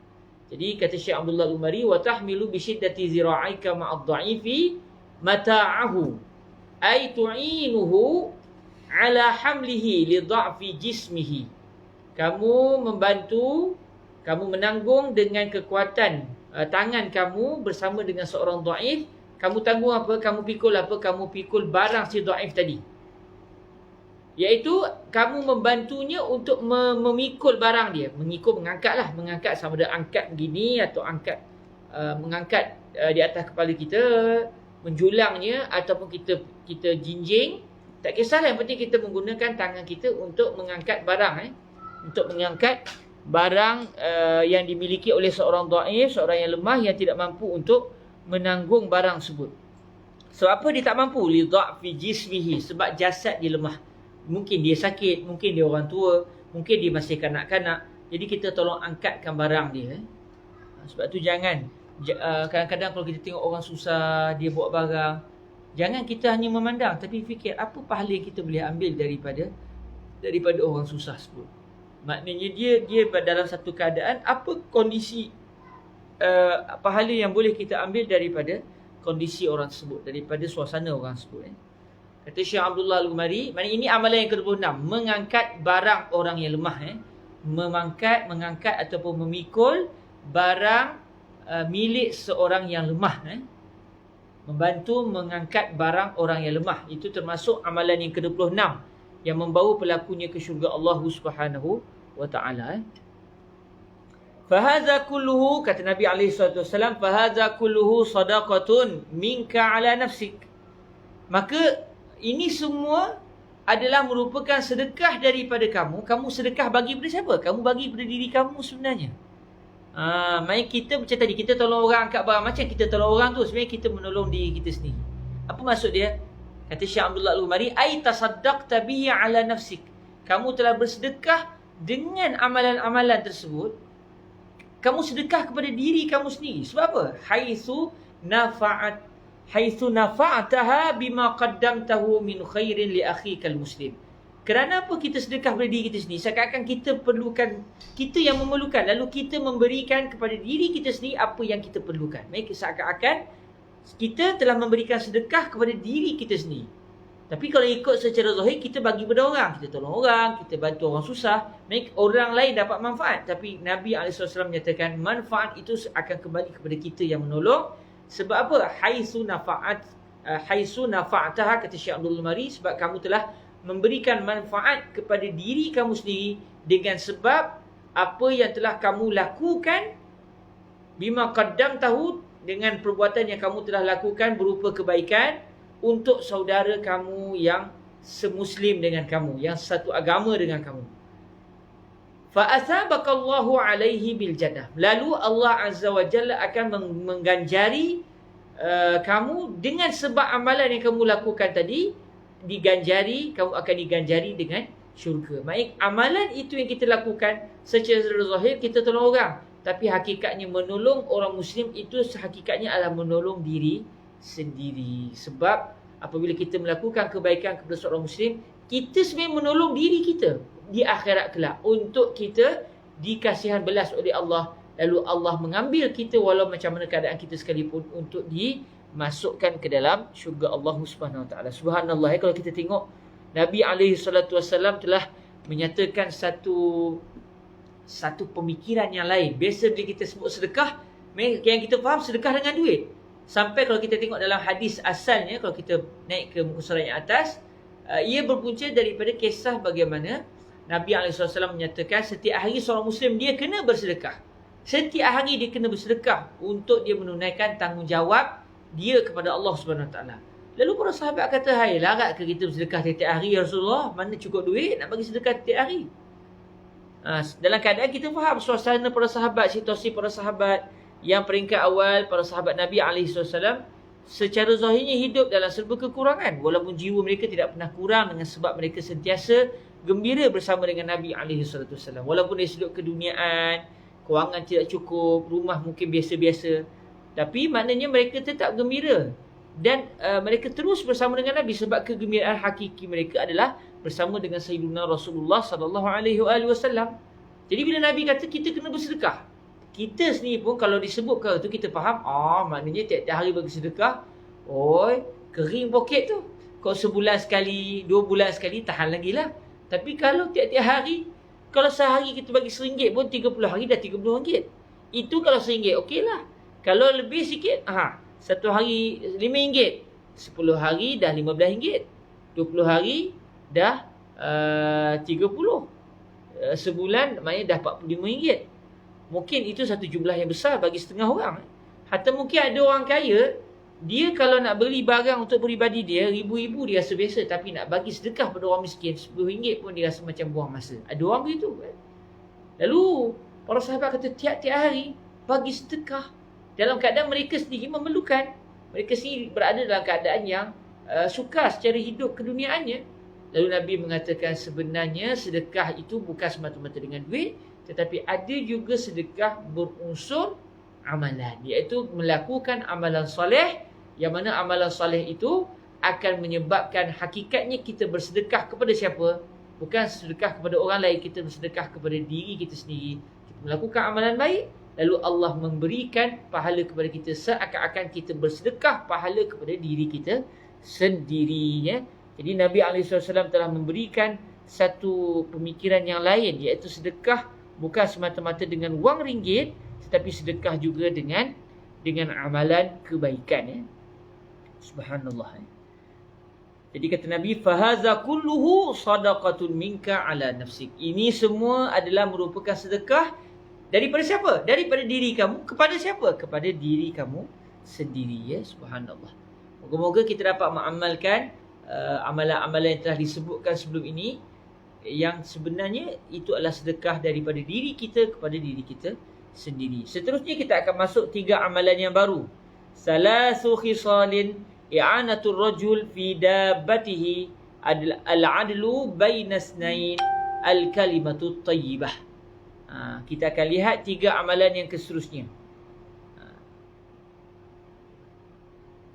Jadi kata Syekh Abdullah Al-Umari, wa tahmilu bi shiddati zira'aika ma'ad dha'ifi mata'ahu ay tu'inuhu ala hamlihi li dha'fi jismihi. Kamu membantu, kamu menanggung dengan kekuatan tangan kamu bersama dengan seorang dhaif. Kamu tanggung apa? Kamu pikul apa? Kamu pikul barang si dhaif tadi. Iaitu kamu membantunya untuk memikul barang dia. Mengangkat sama ada angkat begini atau mengangkat di atas kepala kita, menjulangnya ataupun kita jinjing. Tak kisahlah, yang penting kita menggunakan tangan kita untuk mengangkat barang untuk mengangkat barang yang dimiliki oleh seorang dhaif, seorang yang lemah yang tidak mampu untuk menanggung barang tersebut. Sebab apa dia tak mampu? Li dha'fi jismihi, sebab jasad dia lemah. Mungkin dia sakit, mungkin dia orang tua, mungkin dia masih kanak-kanak. Jadi kita tolong angkatkan barang dia. Sebab tu jangan kadang-kadang kalau kita tengok orang susah, dia bawa barang, jangan kita hanya memandang, tapi fikir apa pahala yang kita boleh ambil daripada orang susah tersebut. Maknanya dia dalam satu keadaan, apa kondisi pahala yang boleh kita ambil daripada kondisi orang tersebut, daripada suasana orang tersebut. Kata Syekh Abdullah Al-Umari, maknanya ini amalan yang ke-26, mengangkat barang orang yang lemah. mengangkat ataupun memikul barang milik seorang yang lemah. Membantu mengangkat barang orang yang lemah. Itu termasuk amalan yang ke-26 yang membawa pelakunya ke syurga Allah Subhanahu wa taala. Fahadha kulluhu, kata Nabi SAW, fahadha kulluhu sadaqatun minka ala nafsik. Maka ini semua adalah merupakan sedekah daripada kamu. Kamu sedekah bagi pada siapa? Kamu bagi pada diri kamu sebenarnya. Maksudnya kita macam tadi, kita tolong orang angkat barang, macam kita tolong orang tu, sebenarnya kita menolong diri kita sendiri. Apa maksud dia? Kata Syekh Abdullah Al-Umari, ai tasaddaqta bihi ala nafsik. Kamu telah bersedekah dengan amalan-amalan tersebut. Kamu sedekah kepada diri kamu sendiri. Sebab apa? Haitsu nafa'ataha bima qaddamtahu min khairin li akhikal muslim. Kerana apa kita sedekah kepada diri kita sendiri? Seakan-akan kita perlukan, kita yang memerlukan, lalu kita memberikan kepada diri kita sendiri apa yang kita perlukan. Baik, seakan-akan kita telah memberikan sedekah kepada diri kita sendiri. Tapi kalau ikut secara zahir, kita bagi pada orang, kita tolong orang, kita bantu orang susah, baik, orang lain dapat manfaat. Tapi Nabi SAW menyatakan manfaat itu akan kembali kepada kita yang menolong. Sebab apa? Haitsu nafa'ataha, kata Syekh Abdul Mari, sebab kamu telah memberikan manfaat kepada diri kamu sendiri dengan sebab apa yang telah kamu lakukan, bima qaddamtahu, dengan perbuatan yang kamu telah lakukan berupa kebaikan untuk saudara kamu yang semuslim dengan kamu, yang satu agama dengan kamu. Fa athabakallahu alaihi bil jannah. Lalu Allah Azza wa Jalla akan mengganjari kamu dengan sebab amalan yang kamu lakukan tadi, kamu akan diganjari dengan syurga. Baik, amalan itu yang kita lakukan secara zahir kita tolong orang, tapi hakikatnya menolong orang muslim itu hakikatnya adalah menolong diri sendiri. Sebab apabila kita melakukan kebaikan kepada seorang muslim, kita sebenarnya menolong diri kita di akhirat kelak untuk kita dikasihan belas oleh Allah. Lalu Allah mengambil kita walau macam mana keadaan kita sekalipun untuk dimasukkan ke dalam syurga Allah Subhanahu Wa Taala. Subhanallah, kalau kita tengok Nabi SAW telah menyatakan satu pemikiran yang lain. Biasa bila kita sebut sedekah, yang kita faham sedekah dengan duit. Sampai kalau kita tengok dalam hadis asalnya, kalau kita naik ke muka surat yang atas, ia berpunca daripada kisah bagaimana Nabi SAW menyatakan setiap hari seorang Muslim dia kena bersedekah. Setiap hari dia kena bersedekah untuk dia menunaikan tanggungjawab dia kepada Allah SWT. Lalu para sahabat kata, hai, larat ke kita bersedekah setiap hari ya Rasulullah? Mana cukup duit nak bagi sedekah setiap hari? Dalam keadaan kita faham suasana para sahabat, situasi para sahabat yang peringkat awal, para sahabat Nabi SAW secara zahirnya hidup dalam serba kekurangan, walaupun jiwa mereka tidak pernah kurang dengan sebab mereka sentiasa gembira bersama dengan Nabi SAW. Walaupun dari sudut keduniaan, kewangan tidak cukup, rumah mungkin biasa-biasa, tapi maknanya mereka tetap gembira. Dan mereka terus bersama dengan Nabi sebab kegembiraan hakiki mereka adalah bersama dengan Sayyidina Rasulullah SAW. Jadi bila Nabi kata kita kena bersedekah, kita sendiri pun kalau disebut ke tu kita faham, maknanya tiap-tiap hari bagi sedekah, kering poket tu. Kalau sebulan sekali, 2 bulan sekali, tahan lagi lah. Tapi kalau tiap-tiap hari, kalau sehari kita bagi RM1 pun 30 hari dah RM30. Itu kalau RM1, okey lah. Kalau lebih sikit, satu hari RM5, 10 hari dah RM15, 20 hari dah 30, sebulan maknanya dah RM45. Mungkin itu satu jumlah yang besar bagi setengah orang. Hatta mungkin ada orang kaya, dia kalau nak beli barang untuk peribadi dia, ribu-ribu dia rasa biasa. Tapi nak bagi sedekah pada orang miskin, RM10 pun dia rasa macam buang masa. Ada orang begitu kan? Lalu para sahabat kata tiap-tiap hari bagi sedekah dalam keadaan mereka sendiri memerlukan. Mereka sendiri berada dalam keadaan yang sukar secara hidup keduniaannya. Lalu Nabi mengatakan sebenarnya sedekah itu bukan semata-mata dengan duit, tetapi ada juga sedekah berunsur amalan, iaitu melakukan amalan soleh, yang mana amalan soleh itu akan menyebabkan hakikatnya kita bersedekah kepada siapa? Bukan sedekah kepada orang lain, kita bersedekah kepada diri kita sendiri. Kita melakukan amalan baik, lalu Allah memberikan pahala kepada kita seakan-akan kita bersedekah pahala kepada diri kita sendirinya. Jadi Nabi SAW telah memberikan satu pemikiran yang lain, iaitu sedekah bukan semata-mata dengan wang ringgit, tetapi sedekah juga dengan amalan kebaikan. Subhanallah. Jadi kata Nabi, fahaza kulluhu sadaqatun minka ala nafsik. Ini semua adalah merupakan sedekah daripada siapa? Daripada diri kamu kepada siapa? Kepada diri kamu sendiri. Subhanallah. Moga-moga kita dapat mengamalkan amalan-amalan yang telah disebutkan sebelum ini, yang sebenarnya itu adalah sedekah daripada diri kita kepada diri kita sendiri. Seterusnya kita akan masuk 3 amalan yang baru. Salasu khisalin i'anatul rajul fi dabbatihi al-adlu baina isnain al-kalimatut tayyibah. Kita akan lihat 3 amalan yang seterusnya.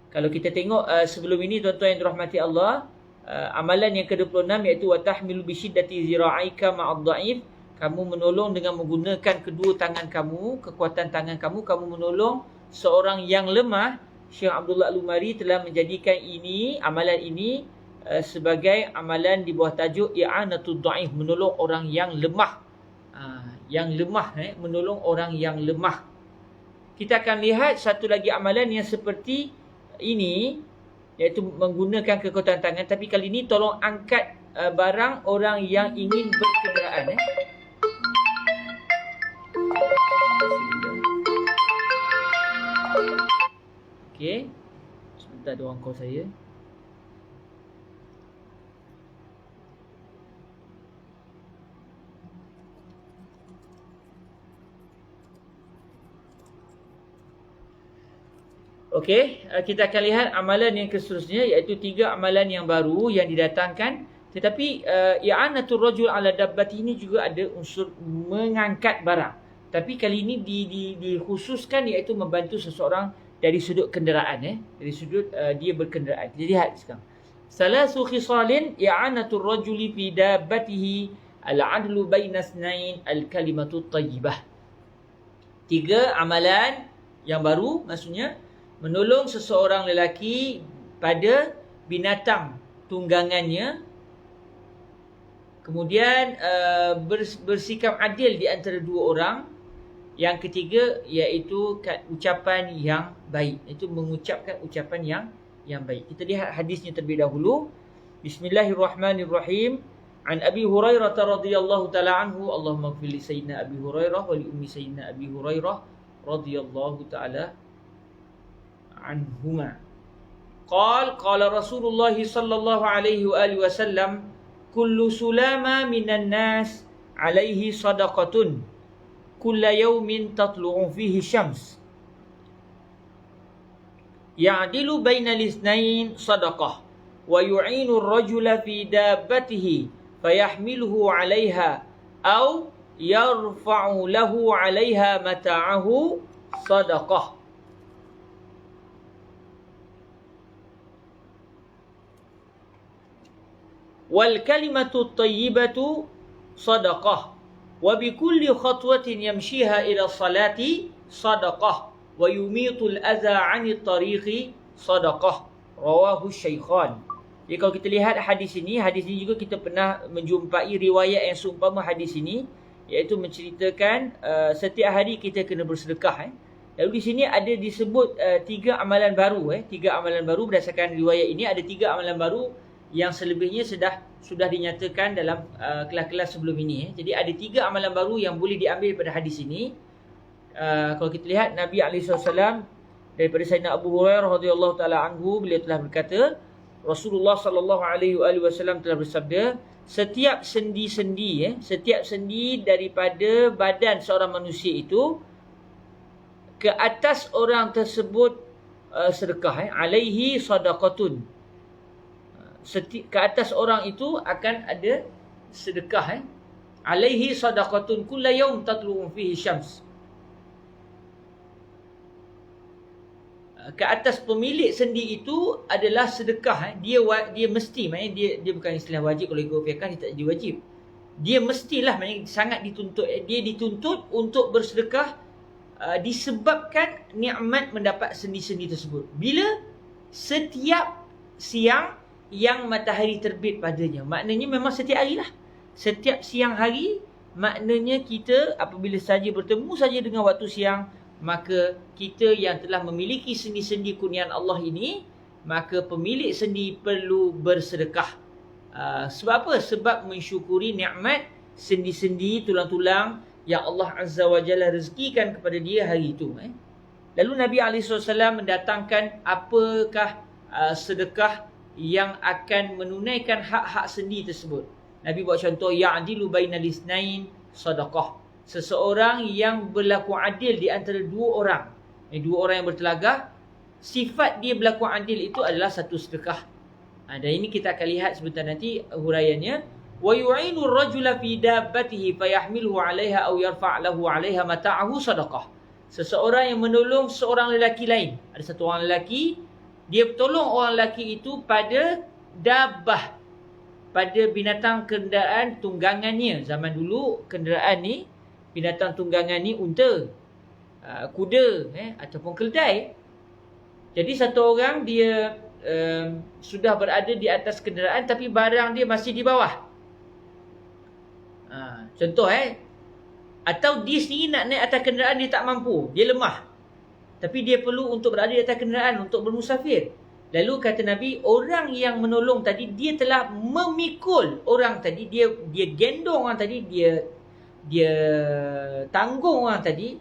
Kalau kita tengok sebelum ini, tuan-tuan yang dirahmati Allah, amalan yang ke-26 iaitu wa tahmilu bi syiddati zira'aika ma'ad dha'if. Kamu menolong dengan menggunakan kedua tangan kamu, kekuatan tangan kamu, kamu menolong seorang yang lemah. Syekh Abdullah Al-Umari telah menjadikan amalan ini sebagai amalan di bawah tajuk i'anatud dha'if, menolong orang yang lemah. Menolong orang yang lemah. Kita akan lihat satu lagi amalan yang seperti ini, iaitu menggunakan kekuatan tangan, tapi kali ini tolong angkat barang orang yang ingin berkenderaan. Okey. Sebentar, ada orang call saya. Okey, kita akan lihat amalan yang seterusnya, iaitu 3 amalan yang baru yang didatangkan. Tetapi i'anatul rajul ala dabbati ini juga ada unsur mengangkat barang. Tapi kali ini dikhususkan, iaitu membantu seseorang dari sudut kenderaan. Dari sudut dia berkenderaan. Jadi lihat sekarang. Salasu khisalin i'anatul rajuli fi dabbatihi al-adlu baina isnain al-kalimatut tayyibah. 3 amalan yang baru, maksudnya menolong seseorang lelaki pada binatang tunggangannya. Kemudian bersikap adil di antara 2 orang. Yang ketiga iaitu ucapan yang baik, itu mengucapkan ucapan yang baik. Kita lihat hadisnya terlebih dahulu. Bismillahirrahmanirrahim. An Abi Hurairah radhiyallahu taala anhu, Allahumma ighfir li sayyidina Abi Hurairah wa li ummi sayyidina Abi Hurairah radhiyallahu taala anhuma. Qala Rasulullah sallallahu alaihi wa alihi wasallam, kullu sulama minan nas alaihi sadaqatun kulla yawmin tatlu'u fihi syams ya'dilu bainal itsnain sadaqah wa yu'inu ar-rajula fi dabbatihi fayahmiluhu 'alayha aw yarfa'u lahu 'alayha mata'ahu sadaqah. Wal kalimatu tayyibatu sadaqah wa bi kulli khatwatin yamshiha ila salati sadaqah wa yumitul adza 'anil tariqi sadaqah. Rawahu Syaikhan. Jadi kalau kita lihat hadis ini juga kita pernah menjumpai riwayat yang seumpama hadis ini, iaitu menceritakan setiap hari kita kena bersedekah. Lalu di sini ada disebut 3 amalan baru. 3 amalan baru berdasarkan riwayat ini. Ada 3 amalan baru yang selebihnya sudah dinyatakan dalam kelas-kelas sebelum ini. Jadi ada 3 amalan baru yang boleh diambil pada hadis ini. Kalau kita lihat, Nabi SAW daripada Sayyidina Abu Hurairah radhiyallahu taala anhu, beliau telah berkata, Rasulullah sallallahu alaihi wasallam telah bersabda, setiap sendi-sendi daripada badan seorang manusia itu ke atas orang tersebut sedekah, alaihi sadaqatun. Ke atas orang itu akan ada sedekah. Alaihi sadaqatun kulla yawm tatlu'u fihi syams. Ke atas pemilik sendi itu adalah sedekah. Dia mesti, maknanya dia bukan istilah wajib. Kalau ikut fiqh dia tak jadi wajib. Dia mestilah, maknanya sangat dituntut. Dia dituntut untuk bersedekah disebabkan nikmat mendapat sendi-sendi tersebut. Bila setiap siang yang matahari terbit padanya. Maknanya memang setiap hari lah. Setiap siang hari, maknanya kita apabila saja bertemu saja dengan waktu siang, maka kita yang telah memiliki sendi-sendi kurniaan Allah ini, maka pemilik sendi perlu bersedekah. Sebab apa? Sebab mensyukuri nikmat sendi-sendi tulang-tulang yang Allah Azza wa Jalla rezekikan kepada dia hari itu. Lalu Nabi SAW mendatangkan apakah sedekah yang akan menunaikan hak-hak sendi tersebut. Nabi buat contoh, ya'dilu bainal itsnain sadaqah. Seseorang yang berlaku adil di antara dua orang. Dua orang yang bertelagah, sifat dia berlaku adil itu adalah satu sedekah. Dan ini kita akan lihat sebentar nanti huraiannya. Wa yu'inu ar-rajula fi dabbatihi fayahmiluhu 'alayha aw yarfa' lahu 'alayha mata'ahu sadaqah. Seseorang yang menolong seorang lelaki lain. Ada satu orang lelaki, dia tolong orang lelaki itu pada dabbah, pada binatang kenderaan tunggangannya. Zaman dulu kenderaan ni, binatang tunggangan ni unta, kuda, ataupun keldai. Jadi satu orang dia sudah berada di atas kenderaan tapi barang dia masih di bawah. Contoh atau dia sendiri nak naik atas kenderaan, dia tak mampu, dia lemah, tapi dia perlu untuk berada di atas kenderaan untuk bermusafir. Lalu kata Nabi, orang yang menolong tadi, dia telah memikul orang tadi, dia gendong orang tadi, dia tanggung orang tadi,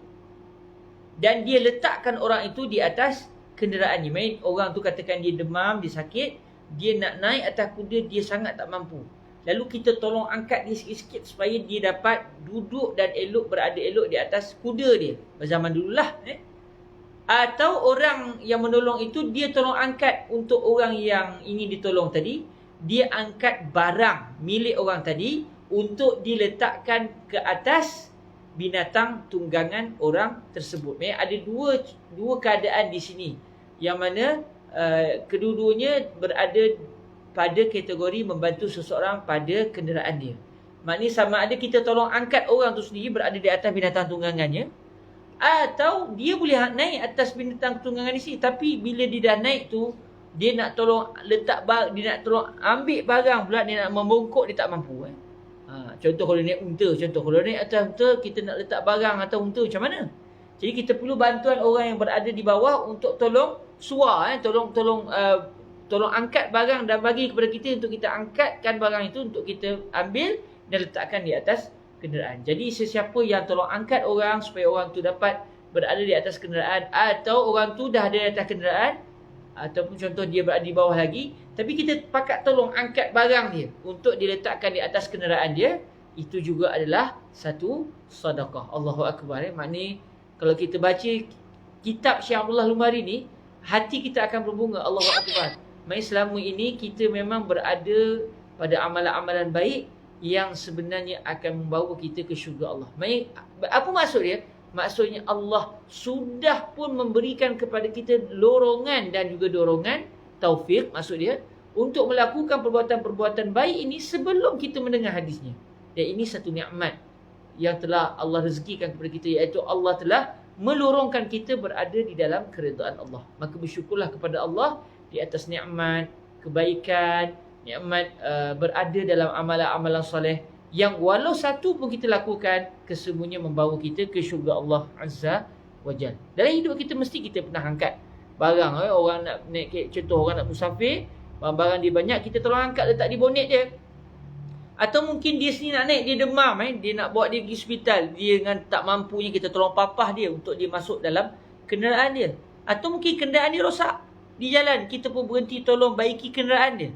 dan dia letakkan orang itu di atas kenderaan ni. Main orang tu katakan dia demam, dia sakit, dia nak naik atas kuda, dia sangat tak mampu. Lalu kita tolong angkat dia sikit-sikit supaya dia dapat duduk dan berada elok di atas kuda dia. Zaman dululah. Atau orang yang menolong itu, dia tolong angkat untuk orang yang ingin ditolong tadi. Dia angkat barang milik orang tadi untuk diletakkan ke atas binatang tunggangan orang tersebut. Ada dua keadaan di sini, yang mana kedua-duanya berada pada kategori membantu seseorang pada kenderaan dia. Maknanya sama ada kita tolong angkat orang tu sendiri berada di atas binatang tunggangannya, atau dia boleh naik atas binatang tunggangan ni, tapi bila dia dah naik tu, dia nak tolong dia nak tolong ambil barang pula, dia nak membongkok, dia tak mampu. Contoh kalau naik unta, kalau naik atas unta, kita nak letak barang atas unta, macam mana? Jadi kita perlu bantuan orang yang berada di bawah untuk tolong tolong angkat barang dan bagi kepada kita untuk kita angkatkan barang itu, untuk kita ambil dan letakkan di atas kenderaan. Jadi sesiapa yang tolong angkat orang supaya orang tu dapat berada di atas kenderaan, atau orang tu dah ada di atas kenderaan, ataupun contoh dia berada di bawah lagi, tapi kita pakat tolong angkat barang dia untuk diletakkan di atas kenderaan dia, itu juga adalah satu sedekah. Allahu Akbar. Maknanya kalau kita baca kitab Syekh Abdullah Lumari ni, hati kita akan berbunga. Allahu Akbar. Maksudnya selama ini kita memang berada pada amalan-amalan baik yang sebenarnya akan membawa kita ke syurga Allah. Maksudnya, apa maksud dia? Maksudnya Allah sudah pun memberikan kepada kita lorongan dan juga dorongan, taufik maksud dia, untuk melakukan perbuatan-perbuatan baik ini sebelum kita mendengar hadisnya. Dan ini satu nikmat yang telah Allah rezekikan kepada kita, iaitu Allah telah melorongkan kita berada di dalam keredaan Allah. Maka bersyukurlah kepada Allah di atas nikmat kebaikan, nikmat berada dalam amalan-amalan soleh yang walau satu pun kita lakukan, kesemuanya membawa kita ke syurga Allah Azza wa Jalla. Dalam hidup kita mesti kita pernah angkat barang. Orang nak naik, contoh orang nak musafir, barang dia banyak, kita tolong angkat letak di bonet dia. Atau mungkin dia sendiri nak naik, dia demam, dia nak bawa dia pergi hospital, dia dengan tak mampunya, kita tolong papah dia untuk dia masuk dalam kenderaan dia. Atau mungkin kenderaan dia rosak di jalan, kita pun berhenti tolong baiki kenderaan dia.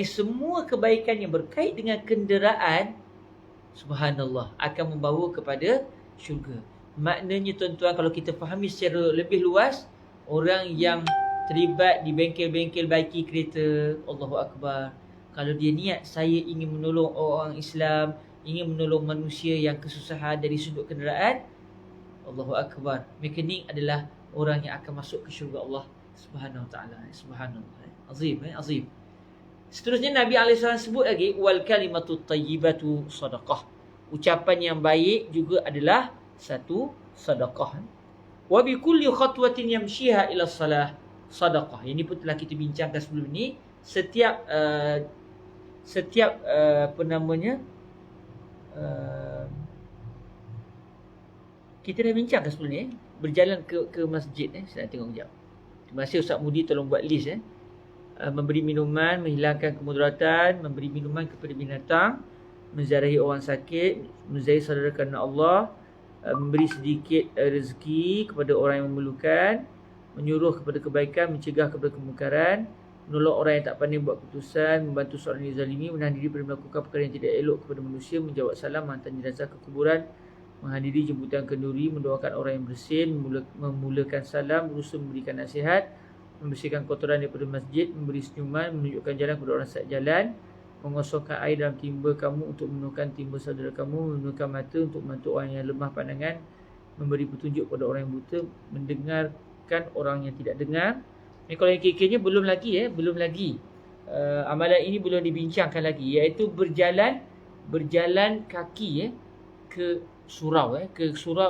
Semua kebaikan yang berkait dengan kenderaan, subhanallah, akan membawa kepada syurga. Maknanya tuan-tuan, kalau kita fahami secara lebih luas, orang yang terlibat di bengkel-bengkel baiki kereta, Allahu Akbar, kalau dia niat, saya ingin menolong orang Islam, ingin menolong manusia yang kesusahan dari sudut kenderaan, Allahu Akbar, mekanik adalah orang yang akan masuk ke syurga Allah Subhanahu Wa Taala. Subhanallah. Azim, azim. Seterusnya Nabi SAW sebut lagi, wal kalimatu tayyibatu sadaqah. Ucapan yang baik juga adalah satu sedekah. Wa bi kulli khatwatin yamshiha ila salah sadaqah. Ini pun telah kita bincangkan sebelum ini. setiap apa namanya, kita dah bincangkan sebelum ni berjalan ke masjid. Saya nak tengok sekejap. Terima kasih Ustaz Mudi, tolong buat list. Memberi minuman, menghilangkan kemudaratan, memberi minuman kepada binatang, menziarahi orang sakit, menziarahi saudara kerana Allah, memberi sedikit rezeki kepada orang yang memerlukan, menyuruh kepada kebaikan, mencegah kepada kemungkaran, menolong orang yang tak pandai buat keputusan, membantu seorang yang dizalimi, menahan diri daripada melakukan perkara yang tidak elok kepada manusia, menjawab salam, menghantar jenazah ke kuburan, menghadiri jemputan kenduri, mendoakan orang yang bersin, memulakan salam, berusaha memberikan nasihat, membersihkan kotoran daripada masjid, memberi senyuman, menunjukkan jalan kepada orang saat jalan, mengosongkan air dalam timba kamu untuk menukarkan timba saudara kamu, menundukkan mata untuk membantu orang yang lemah pandangan, memberi petunjuk kepada orang yang buta, mendengarkan orang yang tidak dengar. Ni kalau yang kekenya belum lagi. Amalan ini belum dibincangkan lagi, iaitu berjalan kaki ke surau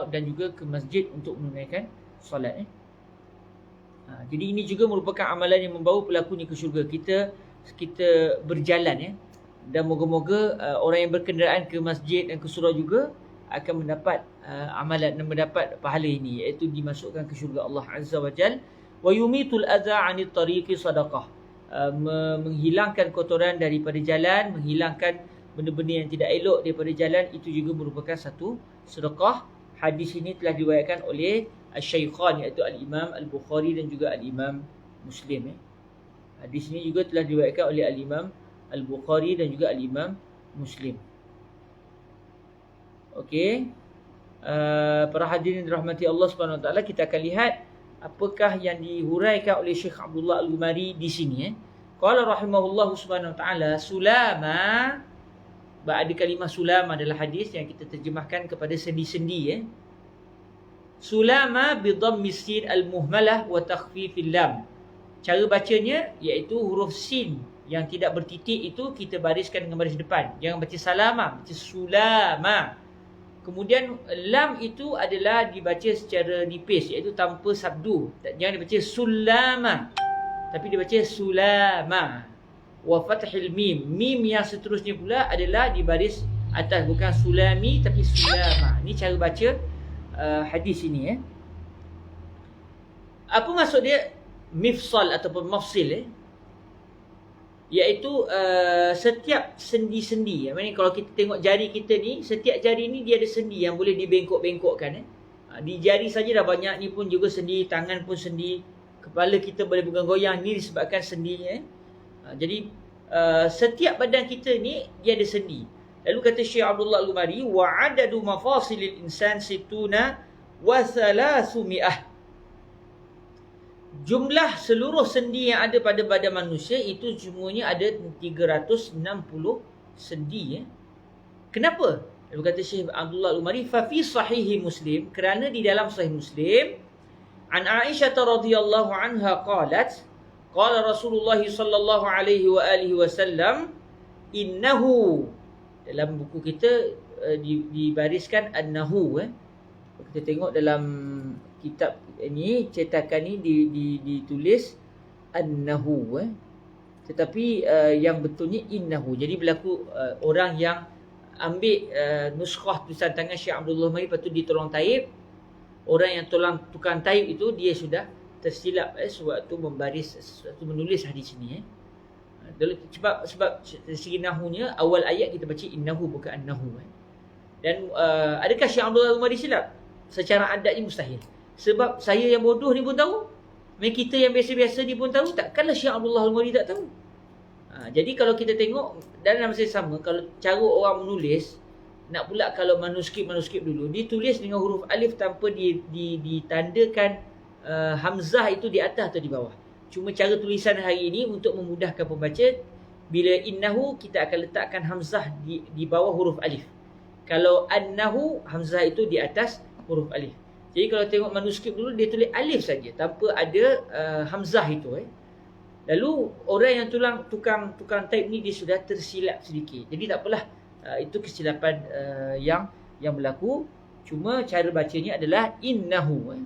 dan juga ke masjid untuk menunaikan solat. Jadi ini juga merupakan amalan yang membawa pelakunya ke syurga. Kita berjalan dan moga-moga orang yang berkenderaan ke masjid dan ke surau juga akan mendapat amalan dan mendapat pahala ini, iaitu dimasukkan ke syurga Allah Azza wa Jal. Wa yumitul adza 'anit tariqi sadaqah. Menghilangkan kotoran daripada jalan, menghilangkan benda-benda yang tidak elok daripada jalan, itu juga merupakan satu sedekah. Hadis ini telah diriwayatkan oleh Asy-Syaikhan, iaitu Al-Imam Al-Bukhari dan juga Al-Imam Muslim. Hadis ini juga telah diriwayatkan oleh Al-Imam Al-Bukhari dan juga Al-Imam Muslim. Okey. Para hadirin dirahmati Allah Subhanahu Wa Taala, kita akan lihat apakah yang dihuraikan oleh Syekh Abdullah Al-Ghumari di sini. Qala rahimahullah subhanahu wa ta'ala, sulama, ada kalimah sulama adalah hadis yang kita terjemahkan kepada sendi-sendi. Sulama bi dhammis sin al-muhmalah wa takhfifil lam. Cara bacanya iaitu huruf sin yang tidak bertitik itu kita bariskan dengan baris depan. Jangan baca salama, baca sulama. Kemudian lam itu adalah dibaca secara nipis, iaitu tanpa sabdu. Jangan dibaca sulama, tapi dibaca sulama. Wa fathil mim. Mim yang seterusnya pula adalah di baris atas, bukan sulami tapi sulama. Ini cara baca hadis ini. Apa maksud dia mifsal ataupun mafsil? Iaitu setiap sendi-sendi. Maksudnya kalau kita tengok jari kita ni, setiap jari ni dia ada sendi yang boleh dibengkok-bengkokkan. Di jari saja dah banyak, ni pun juga sendi, tangan pun sendi, kepala kita boleh bergoyang, ni disebabkan sendinya. Jadi setiap badan kita ni dia ada sendi. Lalu kata Syekh Abdullah Al-Ghumari, wa adadu mafasilil insan situna wa thalathumi'ah. Jumlah seluruh sendi yang ada pada badan manusia itu semuanya ada 360 sendi. Kenapa? Lalu kata Syekh Abdullah Al-Ghumari, fa fi sahihi Muslim, kerana di dalam sahih Muslim, an Aisyah radhiyallahu anha qalat, qala Rasulullah sallallahu alaihi wa alihi wasallam, innahu, dalam buku kita dibariskan annahu. Kita tengok dalam kitab ini, cetakan ni ditulis annahu, tetapi yang betulnya innahu. Jadi berlaku orang yang ambil nuskhah tulisan tangan Syekh Abdullah Mari, lepas tu ditolong taib. Orang yang tolong tukang taib itu dia sudah tersilap sewaktu membaris, sewaktu menulis hadis ini. Sebab segi nahunya, awal ayat kita baca innahu bukan annahu. Dan adakah Syekh Abdullah Mari silap? Secara adatnya mustahil. Sebab saya yang bodoh ni pun tahu, kita yang biasa-biasa ni pun tahu, takkanlah Syekh Abdullah Al-Ghumari tak tahu. Jadi kalau kita tengok dalam masa sama, kalau cara orang menulis, nak pula kalau manuskrip dulu, ditulis dengan huruf alif tanpa ditandakan hamzah itu di atas atau di bawah. Cuma cara tulisan hari ini untuk memudahkan pembaca, bila innahu kita akan letakkan hamzah di bawah huruf alif. Kalau annahu, hamzah itu di atas huruf alif. Jadi kalau tengok manuskrip dulu, dia tulis alif saja tanpa ada hamzah itu. Lalu orang yang tukang type ni dia sudah tersilap sedikit. Jadi tak apalah, itu kesilapan yang berlaku. Cuma cara bacanya adalah innahu.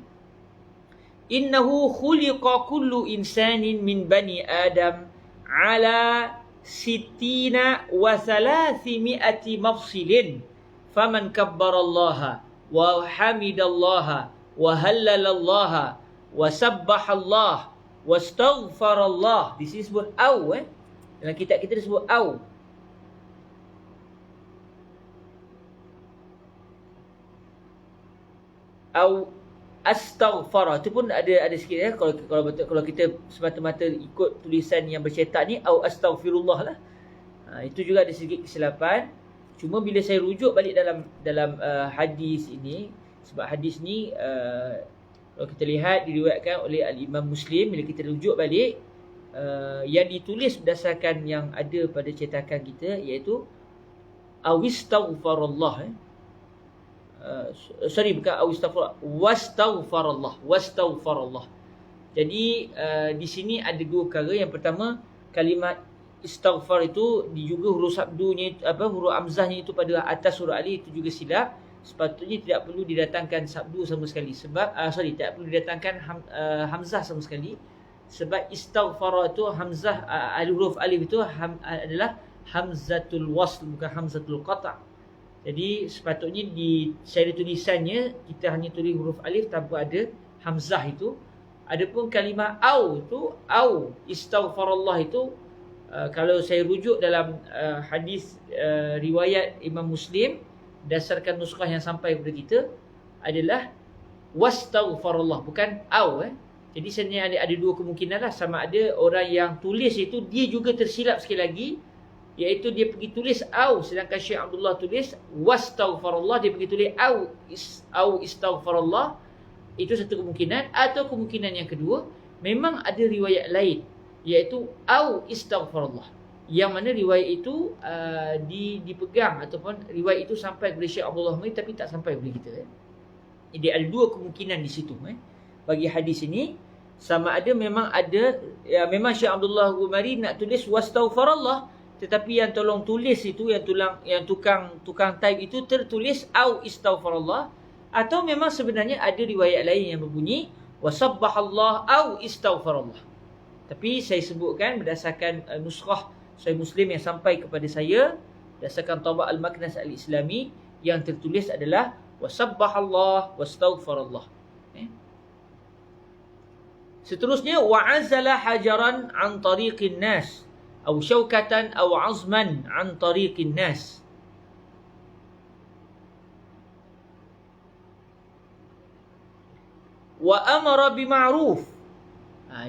Innahu khuliqa kullu insanin min bani Adam ala sittina wa thalathimi'ati mafsilin faman kabbarallaha wa hamidallaha wa hallalallaha wa sabbahallah wa astaghfarallah. Di sini sebut au dalam kitab kita disebut au. Au astaghfara itu pun ada sikit kalau kita semata-mata ikut tulisan yang bercetak ni au astaghfirullah lah. Itu juga ada sedikit kesilapan. Cuma bila saya rujuk balik dalam hadis ini, sebab hadis ni kalau kita lihat diriwayatkan oleh al-Imam Muslim, bila kita rujuk balik yang ditulis berdasarkan yang ada pada cetakan kita iaitu awistaghfarallah. Bukan awistaghfarallah, wastaghfarallah. Jadi di sini ada dua perkara. Yang pertama, kalimat istighfar itu juga huruf sabdunya huruf hamzahnya itu pada atas huruf alif itu juga silap. Sepatutnya tidak perlu didatangkan sabdu sama sekali. Sebab tidak perlu didatangkan hamzah sama sekali. Sebab istighfar itu hamzah huruf alif itu adalah hamzatul wasl, bukan hamzatul qata'. Jadi sepatutnya di cara tulisannya kita hanya tulis huruf alif tanpa ada hamzah itu. Adapun kalimah au itu, au istighfarallah itu kalau saya rujuk dalam hadis riwayat Imam Muslim berdasarkan nuskah yang sampai kepada kita adalah wastaghfarallah, bukan au. Jadi sebenarnya ada dua kemungkinan lah. Sama ada orang yang tulis itu dia juga tersilap sekali lagi, iaitu dia pergi tulis au, sedangkan Syekh Abdullah tulis wastaghfarallah, dia pergi tulis au istaghfarallah. Itu satu kemungkinan. Atau kemungkinan yang kedua, memang ada riwayat lain iaitu au istaghfarallah, yang mana riwayat itu dipegang ataupun riwayat itu sampai kepada Syekh Abdullah tapi tak sampai kepada kita. Jadi ada dua kemungkinan di situ bagi hadis ini. Sama ada memang memang Syekh Abdullah Umari nak tulis wastaghfarallah, tetapi yang tolong tulis itu, yang tukang type itu tertulis au istaghfarallah. Atau memang sebenarnya ada riwayat lain yang berbunyi wasabbahallah au istaghfarallah. Tapi saya sebutkan berdasarkan nuskah Sahih Muslim yang sampai kepada saya, berdasarkan Tabaq Al-Maknas Al-Islami, yang tertulis adalah wasabbahallah wastaghfarallah. Seterusnya wa'azala hajaran an tariqin nas atau syaukatan atau azman an tariqin nas. Wa amara bima'ruf.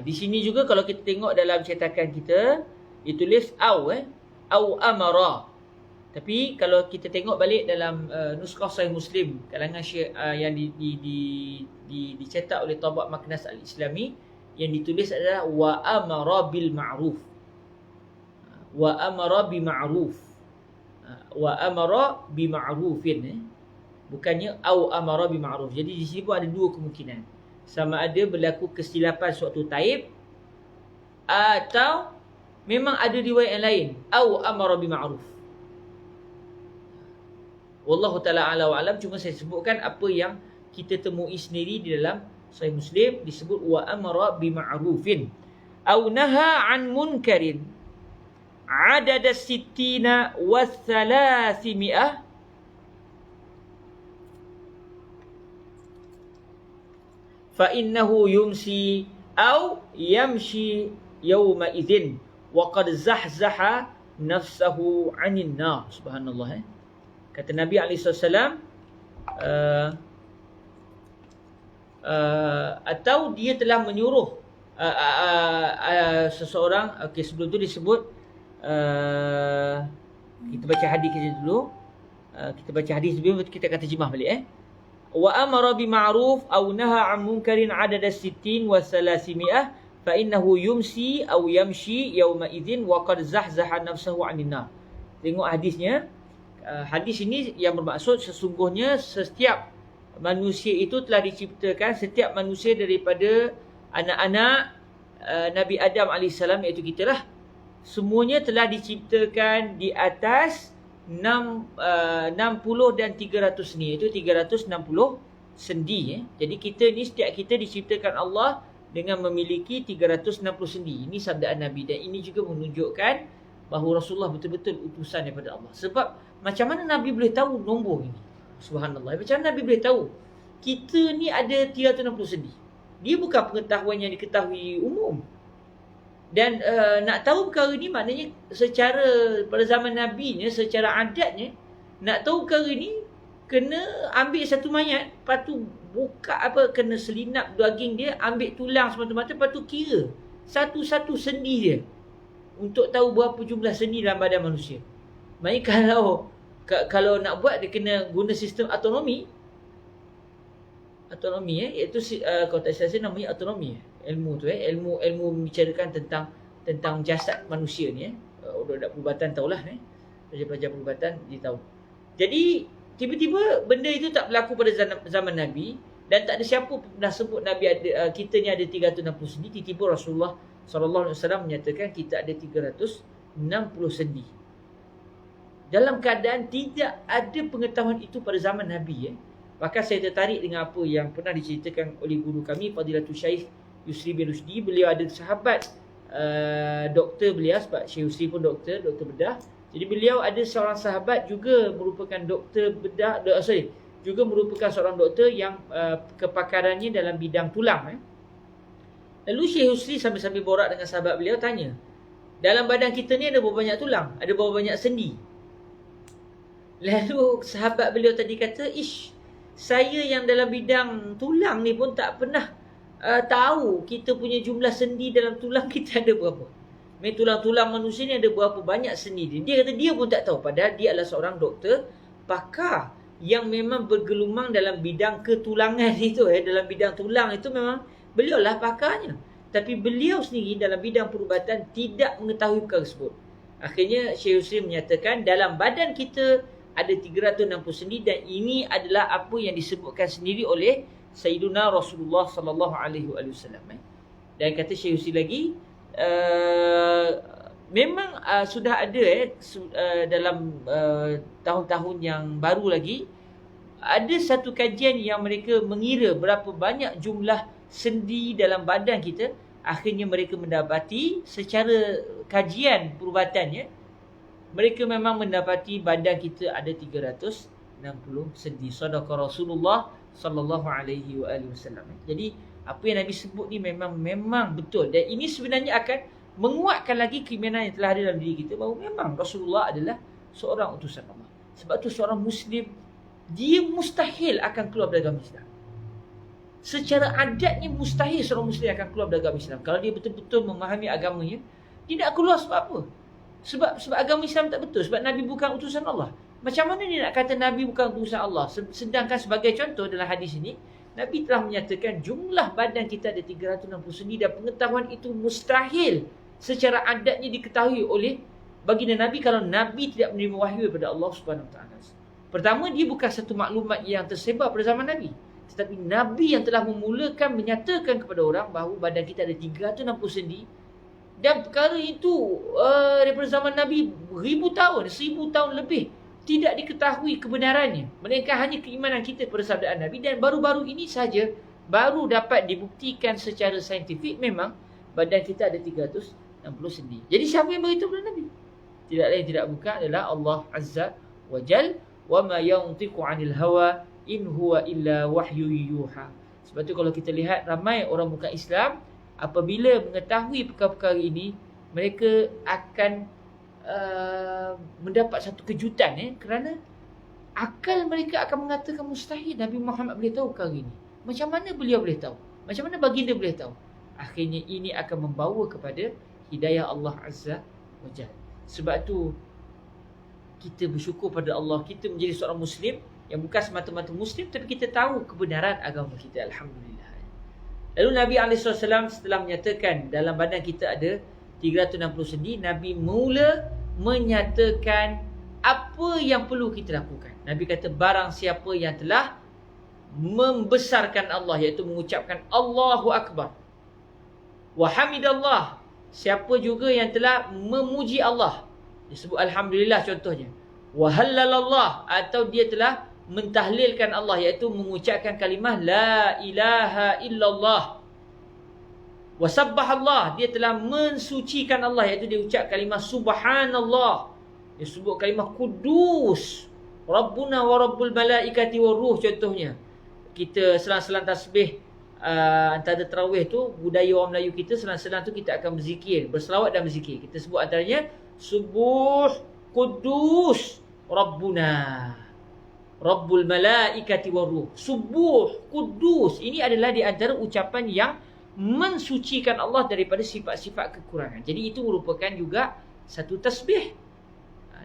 Di sini juga kalau kita tengok dalam cetakan kita ditulis au amara. Tapi kalau kita tengok balik dalam nuskah Sahih Muslim kalangan yang dicetak oleh Tabaq Maknas Al-Islami, yang ditulis adalah wa amara bil ma'ruf. Wa amara bima'ruf. Wa amara bima'rufin. Bukannya au amara bima'ruf. Jadi di sini pun ada dua kemungkinan. Sama ada berlaku kesilapan suatu taib, atau memang ada riwayat yang lain au amara bima'ruf. Wallahu ta'ala ala wa alam. Cuma saya sebutkan apa yang kita temui sendiri di dalam Sahih Muslim, disebut wa amara bima'rufin au naha an munkarin adada sittina wa thalathimi'ah fa innahu yumsi au yamshi yawma idzin wa qad zahzaha nafsahu 'anil nar. Subhanallah. Kata Nabi SAW, atau dia telah menyuruh seseorang. Sebelum tu disebut kita baca hadis kita dulu. Kita baca hadis sebelum kita akan terjemah balik. Wa amara bima'ruf aw naha 'an munkarin 'adada 60 wa 300 fa innahu yumsi aw yamshi yawma idzin wa qad zahzaha nafsahu 'anil nar. Tengok hadisnya. Hadis ini yang bermaksud sesungguhnya setiap manusia itu telah diciptakan, setiap manusia daripada anak-anak Nabi Adam AS, iaitu kita lah, semuanya telah diciptakan di atas 60 dan 300 sendi, iaitu 360 sendi. Jadi kita ni, setiap kita diciptakan Allah dengan memiliki 360 sendi. Ini sabdaan Nabi, dan ini juga menunjukkan bahawa Rasulullah betul-betul utusan daripada Allah. Sebab macam mana Nabi boleh tahu nombor ini? Subhanallah. Macam mana Nabi boleh tahu kita ni ada 360 sendi? Dia bukan pengetahuan yang diketahui umum. Dan nak tahu perkara ni maknanya secara pada zaman Nabi ni, secara adatnya, nak tahu perkara ni kena ambil satu mayat, lepas tu buka kena selinap daging dia, ambil tulang semata-mata, lepas tu kira satu-satu sendi dia untuk tahu berapa jumlah sendi dalam badan manusia. Maknanya kalau nak buat, dia kena guna sistem autonomi, iaitu kalau tak salah namanya autonomi, ilmu tu ilmu membicarakan tentang jasad manusia ni. Budak perubatan tahulah, pelajar-pelajar perubatan dia tahu. Jadi tiba-tiba benda itu tak berlaku pada zaman Nabi, dan tak ada siapa pernah sebut Nabi ada kita ni ada 360 sendi. Tiba-tiba Rasulullah SAW menyatakan kita ada 360 sendi. Dalam keadaan tidak ada pengetahuan itu pada zaman Nabi. Bahkan saya tertarik dengan apa yang pernah diceritakan oleh guru kami, Fadilatul Syekh Yusri bin Rusdi. Beliau ada sahabat doktor beliau, sebab Syekh Yusri pun doktor bedah. Jadi beliau ada seorang sahabat juga merupakan doktor bedah, juga merupakan seorang doktor yang kepakarannya dalam bidang tulang. Lalu Syekh Yusri sambil-sambil borak dengan sahabat beliau, tanya, dalam badan kita ni ada berapa banyak tulang? Ada berapa banyak sendi? Lalu sahabat beliau tadi kata, saya yang dalam bidang tulang ni pun tak pernah tahu kita punya jumlah sendi dalam tulang kita ada berapa. Tulang-tulang manusia ni ada berapa banyak sendi dia. Dia kata dia pun tak tahu. Padahal dia adalah seorang doktor pakar yang memang bergelumang dalam bidang ketulangan itu. Dalam bidang tulang itu memang beliau lah pakarnya. Tapi beliau sendiri dalam bidang perubatan tidak mengetahui perkara tersebut. Akhirnya Syekh Yusri menyatakan dalam badan kita ada 360 sendi, dan ini adalah apa yang disebutkan sendiri oleh Sayyiduna Rasulullah sallallahu alaihi wasallam. Dan kata Syekh Yusri lagi, memang sudah ada dalam tahun-tahun yang baru lagi, ada satu kajian yang mereka mengira berapa banyak jumlah sendi dalam badan kita. Akhirnya mereka mendapati secara kajian perubatannya, mereka memang mendapati badan kita ada 360 sendi. Sadaqa Rasulullah sallallahu alaihi wasallam. Jadi apa yang Nabi sebut ni memang betul, dan ini sebenarnya akan menguatkan lagi keimanan yang telah ada dalam diri kita bahawa memang Rasulullah adalah seorang utusan Allah. Sebab tu seorang Muslim, dia mustahil akan keluar dari agama Islam. Secara adatnya mustahil seorang Muslim akan keluar dari agama Islam. Kalau dia betul-betul memahami agamanya, tidak keluar sebab apa? Sebab agama Islam tak betul, sebab Nabi bukan utusan Allah. Macam mana dia nak kata Nabi bukan utusan Allah? Sedangkan sebagai contoh dalam hadis ini, Nabi telah menyatakan jumlah badan kita ada 360 sendi, dan pengetahuan itu mustahil secara adatnya diketahui oleh baginda Nabi kalau Nabi tidak menerima wahyu daripada Allah Subhanahu Wa Taala. Pertama, dia bukan satu maklumat yang tersebar pada zaman Nabi, tetapi Nabi yang telah memulakan menyatakan kepada orang bahawa badan kita ada 360 sendi. Dan perkara itu daripada zaman Nabi 1000 tahun, 1000 tahun lebih tidak diketahui kebenarannya, melainkan hanya keimanan kita pada sabdaan Nabi. Dan baru-baru ini saja baru dapat dibuktikan secara saintifik memang badan kita ada 360 sendi. Jadi siapa yang beritahu kepada Nabi? Tidak lain tidak bukan adalah Allah Azza wa Jal. Wa ma yantiqu 'anil hawa in huwa illa wahyu yuha. Sebab tu kalau kita lihat ramai orang bukan Islam, apabila mengetahui perkara-perkara ini, mereka akan mendapat satu kejutan, kerana akal mereka akan mengatakan mustahil Nabi Muhammad boleh tahu perkara ini. Macam mana beliau boleh tahu? Macam mana baginda boleh tahu? Akhirnya ini akan membawa kepada hidayah Allah Azza wa Jalla. Sebab tu kita bersyukur pada Allah, kita menjadi seorang Muslim yang bukan semata-mata Muslim, tapi kita tahu kebenaran agama kita. Alhamdulillah. Lalu Nabi SAW setelah menyatakan dalam badan kita ada 360 sendi, Nabi mula menyatakan apa yang perlu kita lakukan. Nabi kata barang siapa yang telah membesarkan Allah, iaitu mengucapkan Allahu Akbar, wa hamidallah, siapa juga yang telah memuji Allah, disebut Alhamdulillah contohnya, wa halalallah, atau dia telah mentahlilkan Allah, iaitu mengucapkan kalimah La ilaha illallah, Wasabbahallah, dia telah mensucikan Allah, iaitu dia ucap kalimah subhanallah. Dia sebut kalimah kudus. Rabbuna wa rabbul malaikati wa ruh contohnya. Kita selang-selang tasbih antara tarawih tu, budaya orang Melayu kita, selang-selang tu kita akan berzikir, berselawat dan berzikir. Kita sebut antaranya subuh kudus Rabbuna rabbul malaikati wa ruh. Subuh kudus, ini adalah di antara ucapan yang mensucikan Allah daripada sifat-sifat kekurangan. Jadi itu merupakan juga satu tasbih.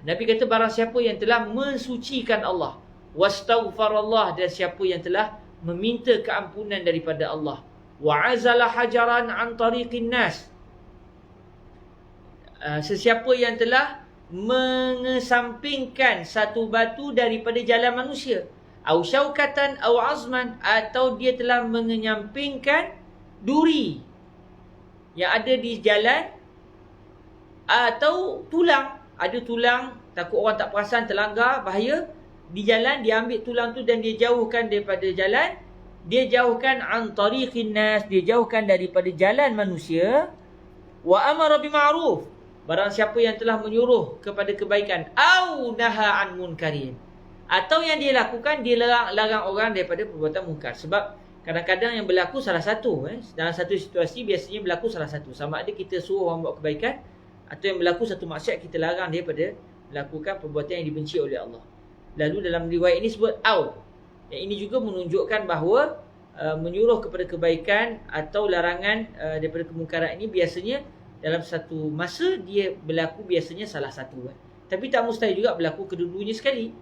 Nabi kata barang siapa yang telah mensucikan Allah, wastaghfarallah, dan siapa yang telah meminta keampunan daripada Allah, wa azala hajaran an tariqin nas, sesiapa yang telah mengesampingkan satu batu daripada jalan manusia, au syaukatan au azman, atau dia telah menyampingkan duri yang ada di jalan, atau tulang, ada tulang, takut orang tak perasan terlanggar, bahaya di jalan, dia ambil tulang tu dan dia jauhkan daripada jalan, dia jauhkan an tariqin nas, dia jauhkan daripada jalan manusia. Wa amara bima'ruf, barang siapa yang telah menyuruh kepada kebaikan, au naha an munkarin, atau yang dia lakukan, dia larang orang daripada perbuatan munkar. Sebab kadang-kadang yang berlaku salah satu, dalam satu situasi biasanya berlaku salah satu, sama ada kita suruh orang buat kebaikan, atau yang berlaku satu maksiat, kita larang daripada melakukan perbuatan yang dibenci oleh Allah. Lalu dalam riwayat ini sebut au. Yang ini juga menunjukkan bahawa menyuruh kepada kebaikan atau larangan daripada kemungkaran ini biasanya dalam satu masa dia berlaku biasanya salah satu. Tapi tak mustahil juga berlaku kedua-duanya sekali.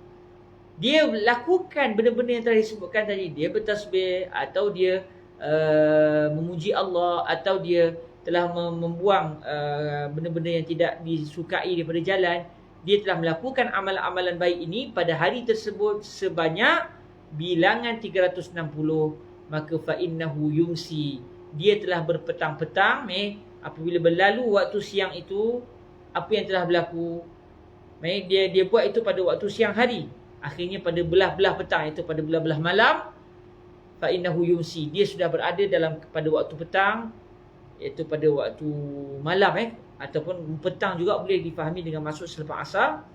Dia lakukan benda-benda yang telah disebutkan tadi. Dia bertasbih, atau dia memuji Allah, atau dia telah membuang benda-benda yang tidak disukai daripada jalan. Dia telah melakukan amalan-amalan baik ini pada hari tersebut sebanyak bilangan 360, maka fa innahu yumsi, dia telah berpetang-petang. Apabila berlalu waktu siang itu, apa yang telah berlaku, dia buat itu pada waktu siang hari, akhirnya pada belah-belah petang, iaitu pada belah-belah malam, fa innahu yumsi, dia sudah berada pada waktu petang, iaitu pada waktu malam, ataupun petang juga boleh difahami dengan masuk selepas asar.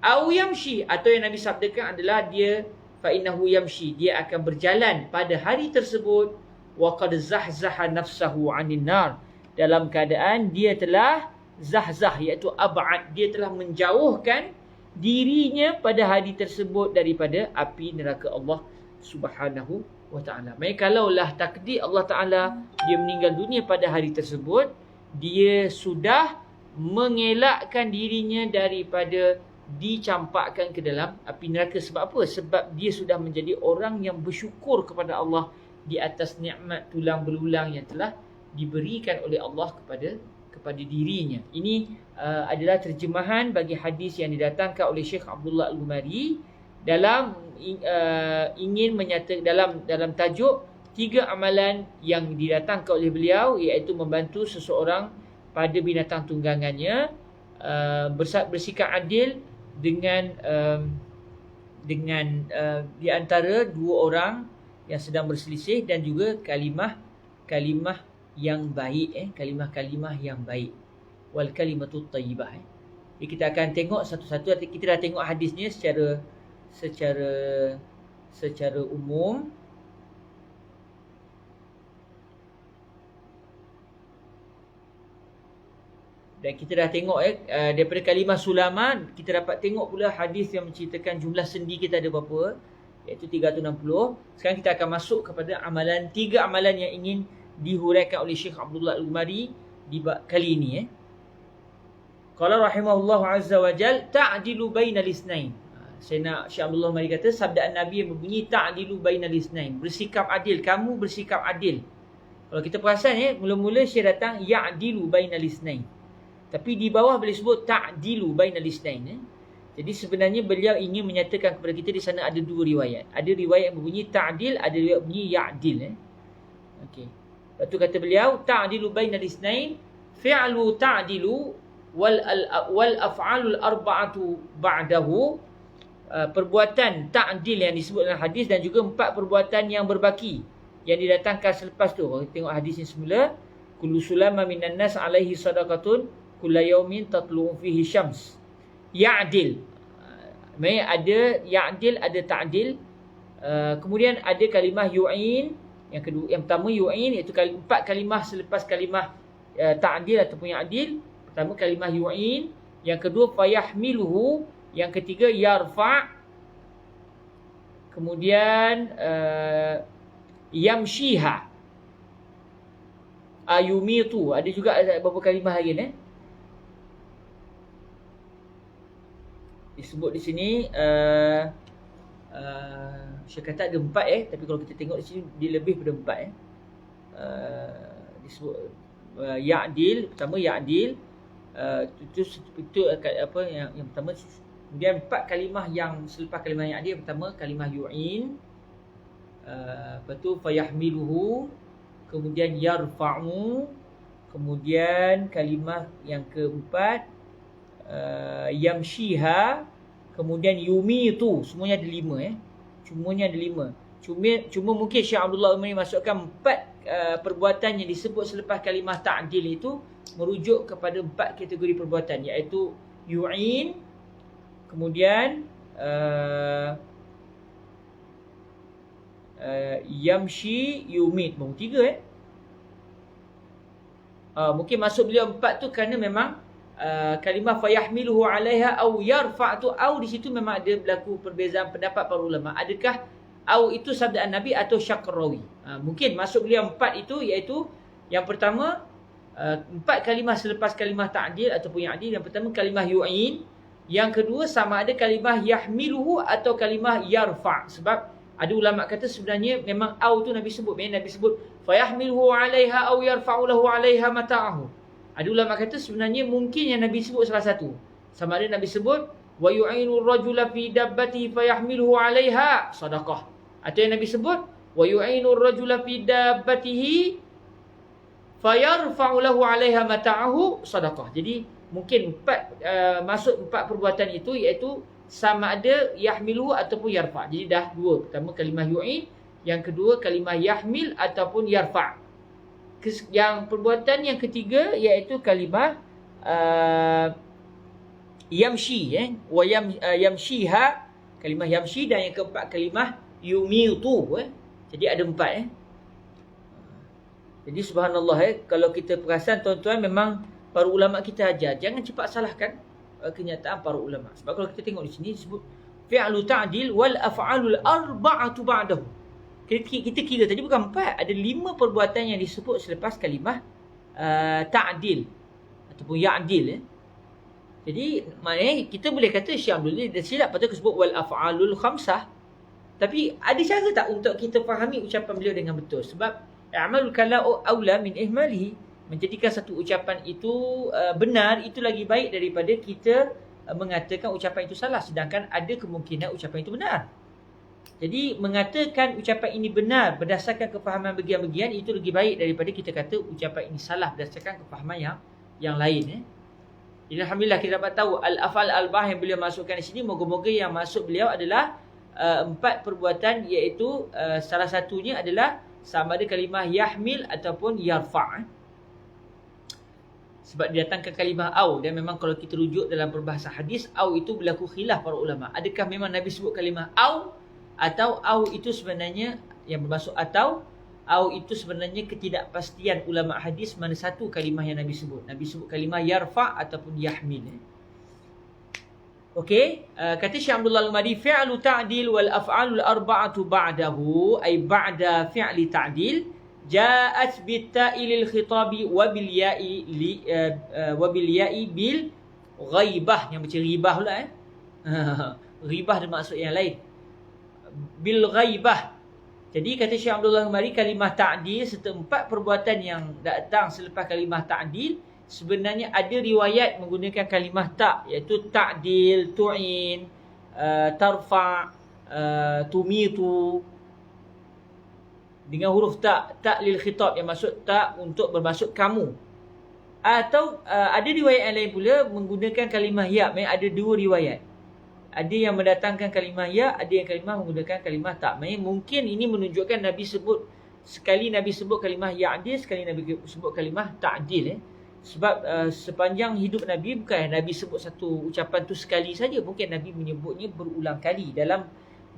Au yamshi, atau yang Nabi sabdakan adalah dia fa innahu yamshi, dia akan berjalan pada hari tersebut, wa qad zahzaha nafsahu 'anil nar, dalam keadaan dia telah zahzah, iaitu ab'ad, dia telah menjauhkan dirinya pada hari tersebut daripada api neraka Allah Subhanahu wa ta'ala. Maka kalaulah takdir Allah Ta'ala dia meninggal dunia pada hari tersebut, dia sudah mengelakkan dirinya daripada dicampakkan ke dalam api neraka. Sebab apa? Sebab dia sudah menjadi orang yang bersyukur kepada Allah di atas nikmat tulang belulang yang telah diberikan oleh Allah kepada dirinya. Ini adalah terjemahan bagi hadis yang didatangkan oleh Syekh Abdullah Al-Ghumari dalam ingin menyatakan dalam tajuk 3 amalan yang didatangkan oleh beliau, iaitu membantu seseorang pada binatang tunggangannya, bersikap adil dengan di antara 2 orang yang sedang berselisih, dan juga kalimah yang baik, kalimah-kalimah yang baik, wal kalimatut thayyibah. Jadi kita akan tengok satu-satu. Kita dah tengok hadisnya secara umum. Dan kita dah tengok daripada kalimah sulama, kita dapat tengok pula hadis yang menceritakan jumlah sendi kita ada berapa, iaitu 360. Sekarang kita akan masuk kepada 3 amalan yang ingin dihuraikan oleh Syekh Abdullah Al-Ghumari di bab kali ini. Qala rahimahullah azza wa jal, ta'dilu bainal isnain. Syekh Abdullah Al-Ghumari kata, sabdaan Nabi yang berbunyi ta'dilu bainal isnain, bersikap adil, kamu bersikap adil. Kalau kita perasan mula-mula Syekh datang ya'dilu bainal isnain, tapi di bawah boleh sebut ta'dilu bainal isnain. Jadi sebenarnya beliau ingin menyatakan kepada kita di sana ada 2 riwayat. Ada riwayat yang berbunyi ta'dil, ada riwayat berbunyi ya'dil. Okey. Lepas tu kata beliau, ta'dilu bainal isnain, fi'lu ta'dilu wal af'alul arba'atu ba'dahu, perbuatan ta'dil yang disebut dalam hadis, dan juga 4 perbuatan yang berbaki yang didatangkan selepas tu. Kita tengok hadis ni semula. kullu sulama minan nas alaihi sadaqatun kulla yaumin tatlu'u fihi syams. Ya'dil. Ada ya'dil, ada ta'dil. Kemudian ada kalimah yu'in. Yang kedua, yang pertama yu'in, iaitu 4 kalimah selepas kalimah ta'dil ataupun ya'dil. Pertama kalimah yu'in, yang kedua fayahmiluhu, yang ketiga yarfa', kemudian yamshiha, ayumitu. Ada juga beberapa kalimah lagi disebut di sini. Saya kata ada 4 tapi kalau kita tengok di sini dia lebih daripada 4 disebut ya'dil. Pertama ya'dil, itu apa yang pertama. Kemudian 4 kalimah yang selepas kalimah ya'dil. Pertama kalimah yu'in, lepas tu fayahmiluhu, kemudian yarfa'u, kemudian kalimah yang keempat yamshiha, kemudian yumitu. Semuanya ada 5 Semuanya ada 5. Cuma mungkin Syekh Abdullah Umari masukkan 4 perbuatan yang disebut selepas kalimah ta'dil itu merujuk kepada 4 kategori perbuatan, iaitu yu'in, kemudian yamshi, yumit. Baru 3 mungkin masuk beliau 4 tu kerana memang kalimah fayahmiluhu alaiha au yarfa' tu, au di situ memang ada berlaku perbezaan pendapat para ulama. Adakah au itu sabdaan Nabi atau syak rawi? Mungkin masuk beliau 4 itu, iaitu yang pertama 4 kalimah selepas kalimah ta'dil ataupun ya'dil. Yang pertama kalimah yu'in, yang kedua sama ada kalimah yahmiluhu atau kalimah yarfa'. Sebab ada ulama kata sebenarnya memang au tu Nabi sebut. Nabi sebut fayahmiluhu alaiha au yarfa'u lahu alaiha mata'ahu. Ada ulama kata sebenarnya mungkin yang Nabi sebut salah satu. Sama ada Nabi sebut wa yu'inu ar-rajula fi dabbatihi fayahmiluhu 'alaiha sadaqah. Atau yang Nabi sebut wa yu'inu ar-rajula fi dabbatihi fayarfa'u lahu 'alaiha mata'ahu sadaqah. Jadi mungkin masuk 4 perbuatan itu, iaitu sama ada yahmiluhu ataupun yarfa'. Jadi dah 2. Pertama kalimah yu'in, yang kedua kalimah yahmil ataupun yarfa'. Yang perbuatan yang ketiga iaitu kalimah yamshi, wa yamshiha, kalimah yamshi, dan yang keempat kalimah yumitu. Jadi ada 4. Jadi subhanallah, kalau kita perasan tuan-tuan, memang para ulama kita ajar jangan cepat salahkan kenyataan para ulama. Sebab kalau kita tengok di sini disebut fi'lu ta'dil wal af'alul arba'atu ba'dahu. Kita kira tadi bukan 4, ada 5 perbuatan yang disebut selepas kalimah ta'dil ataupun ya'dil. Jadi maknanya kita boleh kata Syekh Abdul dah silap patut sebut wal af'alul khamsah. Tapi ada cara tak untuk kita fahami ucapan beliau dengan betul? Sebab amalul kalam aula min ihmalihi, menjadikan satu ucapan itu benar itu lagi baik daripada kita mengatakan ucapan itu salah, sedangkan ada kemungkinan ucapan itu benar. Jadi mengatakan ucapan ini benar berdasarkan kefahaman bagian-bagian itu lebih baik daripada kita kata ucapan ini salah berdasarkan kefahaman yang lain. Jadi alhamdulillah kita dapat tahu al-af'al al-arba'ah yang beliau masukkan di sini. Moga-moga yang masuk beliau adalah 4 perbuatan, iaitu salah satunya adalah sama ada kalimah yahmil ataupun yarfa'. Sebab didatangkan kalimah au, dan memang kalau kita rujuk dalam perbahasan hadis, au itu berlaku khilaf para ulama. Adakah memang Nabi sebut kalimah au, atau au itu sebenarnya yang bermaksud atau au itu sebenarnya ketidakpastian ulama hadis mana satu kalimah yang Nabi sebut. Nabi sebut kalimah yarfa' ataupun yahmil. Okey, kata Syekh Abdullah Al-Umari, fi'lu ta'dil wal af'alul arba'atu ba'dahu, ay ba'da fi'li ta'dil, ja'at bitta'ilil khitabi wa bil ya'i bil ghaibah, yang macam ribah pula ribah ada maksud yang lain, bil ghaibah. Jadi kata Syekh Abdullah Al-Umari, kalimah ta'dil serta 4 perbuatan yang datang selepas kalimah ta'dil sebenarnya ada riwayat menggunakan kalimah ta', iaitu ta'dil, tu'in, tarfa', tumitu, dengan huruf ta', ta' lil khitab, yang maksud ta' untuk bermaksud kamu. Atau ada riwayat yang lain pula menggunakan kalimah ya'. Maksudnya ada 2 riwayat. Ada yang mendatangkan kalimah ya', ada yang kalimah menggunakan kalimah ta'. Maksudnya mungkin ini menunjukkan Nabi sebut sekali Nabi sebut kalimah ya'dil, sekali Nabi sebut kalimah ta'dil. Sebab sepanjang hidup Nabi, bukan Nabi sebut satu ucapan tu sekali saja, mungkin Nabi menyebutnya berulang kali dalam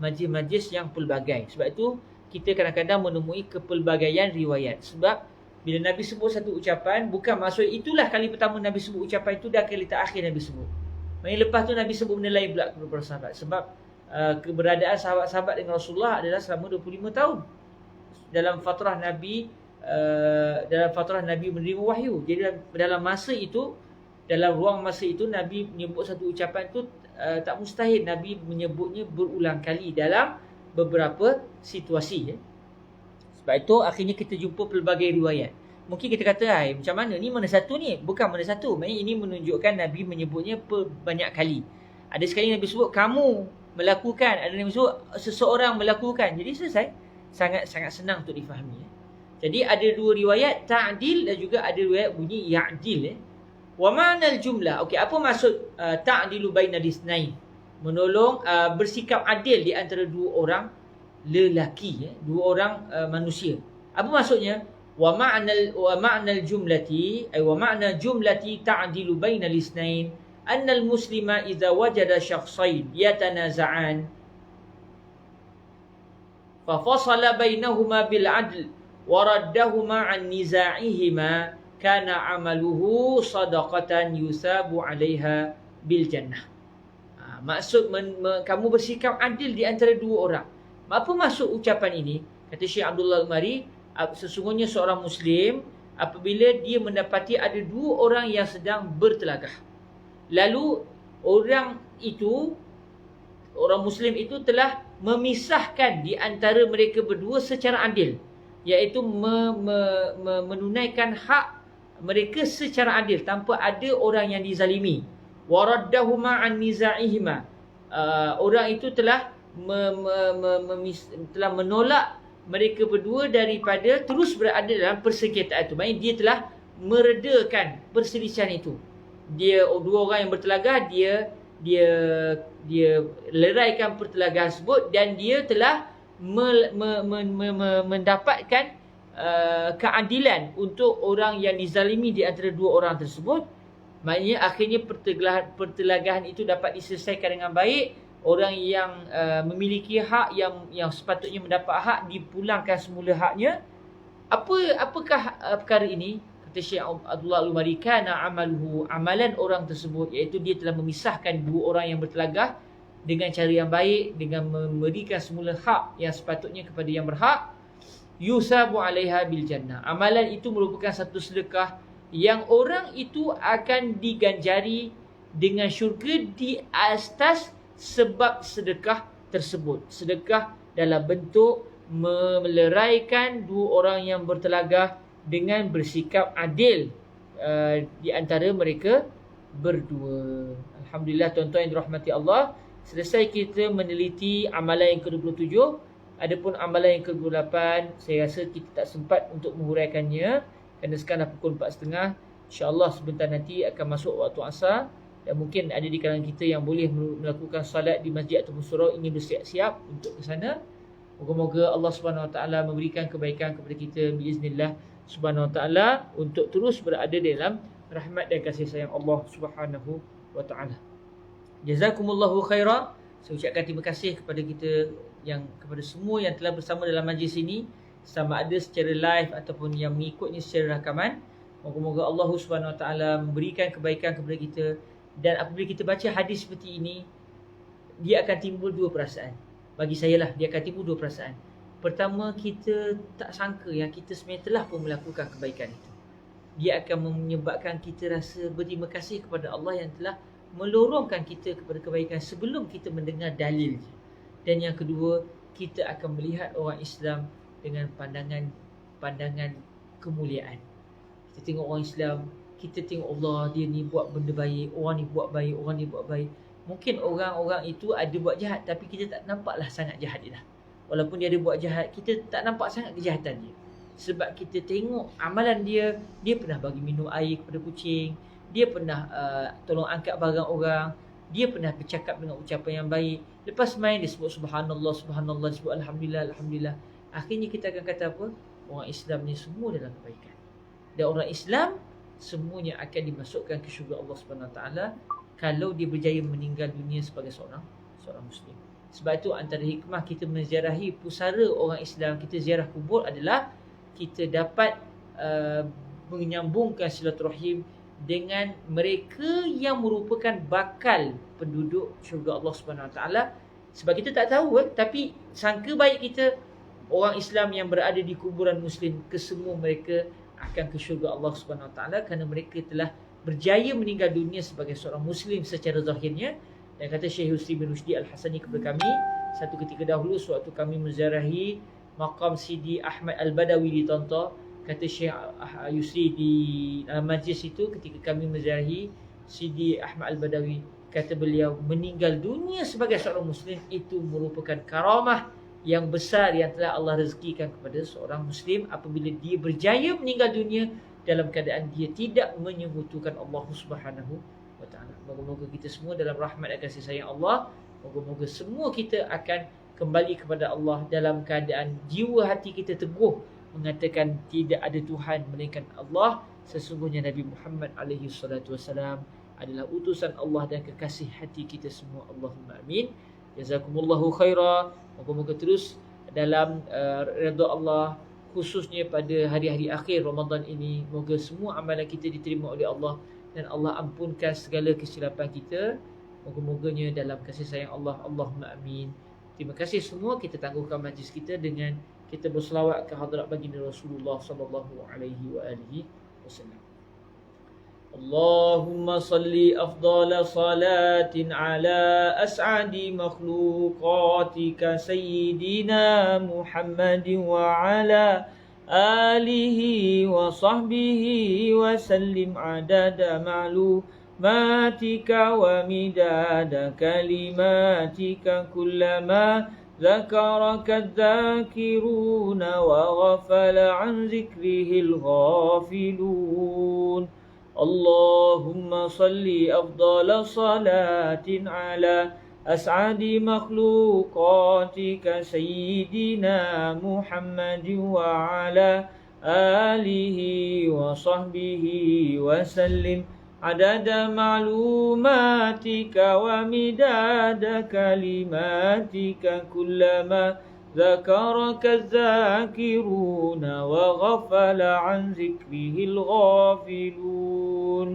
majlis-majlis yang pelbagai. Sebab itu kita kadang-kadang menemui kepelbagaian riwayat. Sebab bila Nabi sebut satu ucapan, bukan maksud itulah kali pertama Nabi sebut ucapan itu dan kali terakhir Nabi sebut. Maksudnya lepas tu Nabi sebut benda lain pula kepada para sahabat. Sebab keberadaan sahabat-sahabat dengan Rasulullah adalah selama 25 tahun dalam fatrah Nabi, menerima wahyu. Jadi dalam masa itu, dalam ruang masa itu, Nabi menyebut satu ucapan itu tak mustahil Nabi menyebutnya berulang kali dalam beberapa situasi. Sebab itu akhirnya kita jumpa pelbagai riwayat. Mungkin kita kata, macam mana ni, mana satu ni? Bukan mana satu. Maksudnya ini menunjukkan Nabi menyebutnya banyak kali. Ada sekali Nabi sebut kamu melakukan, ada Nabi sebut seseorang melakukan. Jadi selesai. Sangat senang untuk difahami. Jadi ada dua riwayat, ta'dil dan juga ada riwayat bunyi ya'dil. Wa ma'nal jumlah. Okey, apa maksud ta'dilu bainal isnain? Menolong, bersikap adil di antara dua orang lelaki, dua orang manusia. Apa maksudnya? Wa ma'nal jumlati, ay wa ma'na jumlati ta'dilu bainal isnain annal muslima idza wajada shakhsain yatanaza'an fa fasala bainahuma bil 'adl wa raddahuma 'an niza'ihima kana 'amaluhu sadaqatan yusabu 'alaiha bil jannah. Maksud kamu bersikap adil di antara dua orang. Apa maksud ucapan ini? Kata Syekh Abdullah Al-Umari, sesungguhnya seorang Muslim apabila dia mendapati ada dua orang yang sedang bertelagah, lalu orang Muslim itu telah memisahkan di antara mereka berdua secara adil, iaitu menunaikan hak mereka secara adil tanpa ada orang yang dizalimi. Waraddahuma an niza'ihima, orang itu telah telah menolak mereka berdua daripada terus berada dalam persengketaan itu. Maksudnya dia telah meredakan perselisihan itu. Dia dua orang yang bertelagah, dia leraikan pertelagahan tersebut dan dia telah mendapatkan keadilan untuk orang yang dizalimi di antara dua orang tersebut. Maknanya akhirnya pertelagahan itu dapat diselesaikan dengan baik. Orang yang memiliki hak yang sepatutnya mendapat hak dipulangkan semula haknya. Apakah perkara ini? Kata Syekh Abdullah Al-Umari, kana amaluhu, amalan orang tersebut, iaitu dia telah memisahkan dua orang yang bertelagah dengan cara yang baik, dengan memberikan semula hak yang sepatutnya kepada yang berhak. Yusabu 'alaiha bil jannah. Amalan itu merupakan satu sedekah yang orang itu akan diganjari dengan syurga di atas sebab sedekah tersebut. Sedekah dalam bentuk meleraikan dua orang yang bertelagah dengan bersikap adil di antara mereka berdua. Alhamdulillah tuan-tuan yang dirahmati Allah, selesai kita meneliti amalan yang ke-27. Adapun amalan yang ke-28, saya rasa kita tak sempat untuk menguraikannya kerana sekarang dah pukul 4.30. InsyaAllah sebentar nanti akan masuk waktu asar. Dan mungkin ada di kalangan kita yang boleh melakukan salat di masjid ataupun surau, ingin bersiap-siap untuk ke sana. Moga-moga Allah Subhanahu Wa Taala memberikan kebaikan kepada kita biiznillah Subhanahu Wa Taala untuk terus berada dalam rahmat dan kasih sayang Allah Subhanahu Wa Taala. Jazakumullahu khaira. Saya ucapkan terima kasih kepada kepada semua yang telah bersama dalam majlis ini, sama ada secara live ataupun yang mengikutnya secara rakaman. Moga-moga Allah Subhanahu Wa Taala memberikan kebaikan kepada kita. Dan apabila kita baca hadis seperti ini, dia akan timbul dua perasaan. Bagi saya lah, dia akan timbul dua perasaan. Pertama, kita tak sangka yang kita sebenarnya telah pun melakukan kebaikan itu. Dia akan menyebabkan kita rasa berterima kasih kepada Allah yang telah melorongkan kita kepada kebaikan sebelum kita mendengar dalil. Dan yang kedua, kita akan melihat orang Islam dengan pandangan kemuliaan. Kita tengok orang Islam, kita tengok Allah, dia ni buat benda baik, orang ni buat baik, orang ni buat baik. Mungkin orang-orang itu ada buat jahat, tapi kita tak nampaklah sangat jahat dia lah. Walaupun dia ada buat jahat, kita tak nampak sangat kejahatan dia. Sebab kita tengok amalan dia, dia pernah bagi minum air kepada kucing, dia pernah tolong angkat barang orang, dia pernah bercakap dengan ucapan yang baik. Lepas main dia sebut subhanallah, subhanallah, dia sebut alhamdulillah, alhamdulillah. Akhirnya kita akan kata apa? orang Islam ni semua dalam kebaikan. Dan orang Islam semuanya akan dimasukkan ke syurga Allah Subhanahu Wa Taala kalau dia berjaya meninggal dunia sebagai seorang Muslim. Sebab itu antara hikmah kita menziarahi pusara orang Islam, kita ziarah kubur adalah kita dapat menyambungkan silaturahim dengan mereka yang merupakan bakal penduduk syurga Allah Subhanahu Wa Taala. Sebab kita tak tahu tapi sangka baik kita, orang Islam yang berada di kuburan Muslim, kesemua mereka akan ke syurga Allah Subhanahu Wa Taala kerana mereka telah berjaya meninggal dunia sebagai seorang Muslim secara zahirnya. Dan kata Syekh Yusri bin Rushdi Al-Hasani kepada kami, satu ketika dahulu sewaktu kami menziarahi maqam Sidi Ahmad Al-Badawi di Tonto, kata Syekh Yusri di dalam majlis itu ketika kami menziarahi Sidi Ahmad Al-Badawi, kata beliau, meninggal dunia sebagai seorang Muslim itu merupakan karamah yang besar yang telah Allah rezekikan kepada seorang Muslim apabila dia berjaya meninggal dunia dalam keadaan dia tidak menyekutukan Allah Subhanahu Wa Taala. Moga-moga kita semua dalam rahmat dan kasih sayang Allah, moga-moga semua kita akan kembali kepada Allah dalam keadaan jiwa hati kita teguh mengatakan tidak ada Tuhan melainkan Allah, sesungguhnya Nabi Muhammad alaihi salatu wasalam adalah utusan Allah dan kekasih hati kita semua. Allahumma amin. Jazakumullahu khaira. Moga-moga terus dalam redha Allah, khususnya pada hari-hari akhir Ramadan ini. Moga semua amalan kita diterima oleh Allah dan Allah ampunkan segala kesilapan kita. Moga-moganya dalam kasih sayang Allah. Allahumma amin. Terima kasih semua. Kita tangguhkan majlis kita dengan kita berselawat ke hadrat baginda Rasulullah sallallahu alaihi wasallam. Allahumma salli afdala salatin ala as'adi makhluqatika sayyidina Muhammadin wa ala alihi wa sahbihi wa sallim adada ma'lumatika wa midada kalimatika kullama ذكرك الذاكرون وغفل عن ذكره الغافلون. اللهم صل أفضل صلاة على أسعد مخلوقاتك سيدنا محمد وعلى آله وصحبه وسلم عدد معلوماتك ومداد كلماتك كلما ذكرك الذاكرون وغفل عن ذكره الغافلون.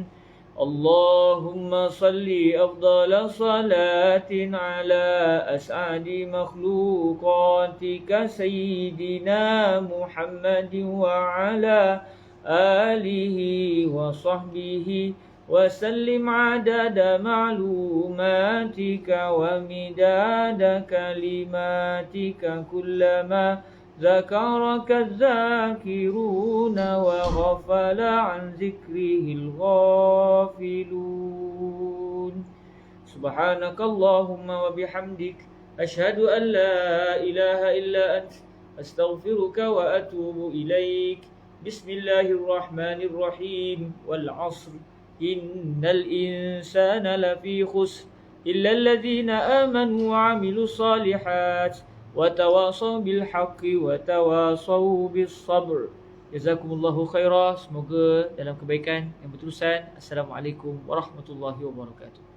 اللهم صل أفضل صلاة على أسعد مخلوقاتك سيدنا محمد وعلى آله وصحبه وسلم عدد معلوماتك ومداد كلماتك كلما ذكرك الذاكرون وغفل عن ذكره الغافلون. سبحانك اللهم وبحمدك أشهد أن لا إله إلا أنت أستغفرك وأتوب إليك. بسم الله الرحمن الرحيم. والعصر إن الإنسان لفي خسر إلا الذين آمنوا وعملوا الصالحات وتواصوا بالحق وتواصوا بالصبر. Jazakumullahu khairah. Semoga dalam kebaikan yang berterusan. Assalamualaikum warahmatullahi wabarakatuh.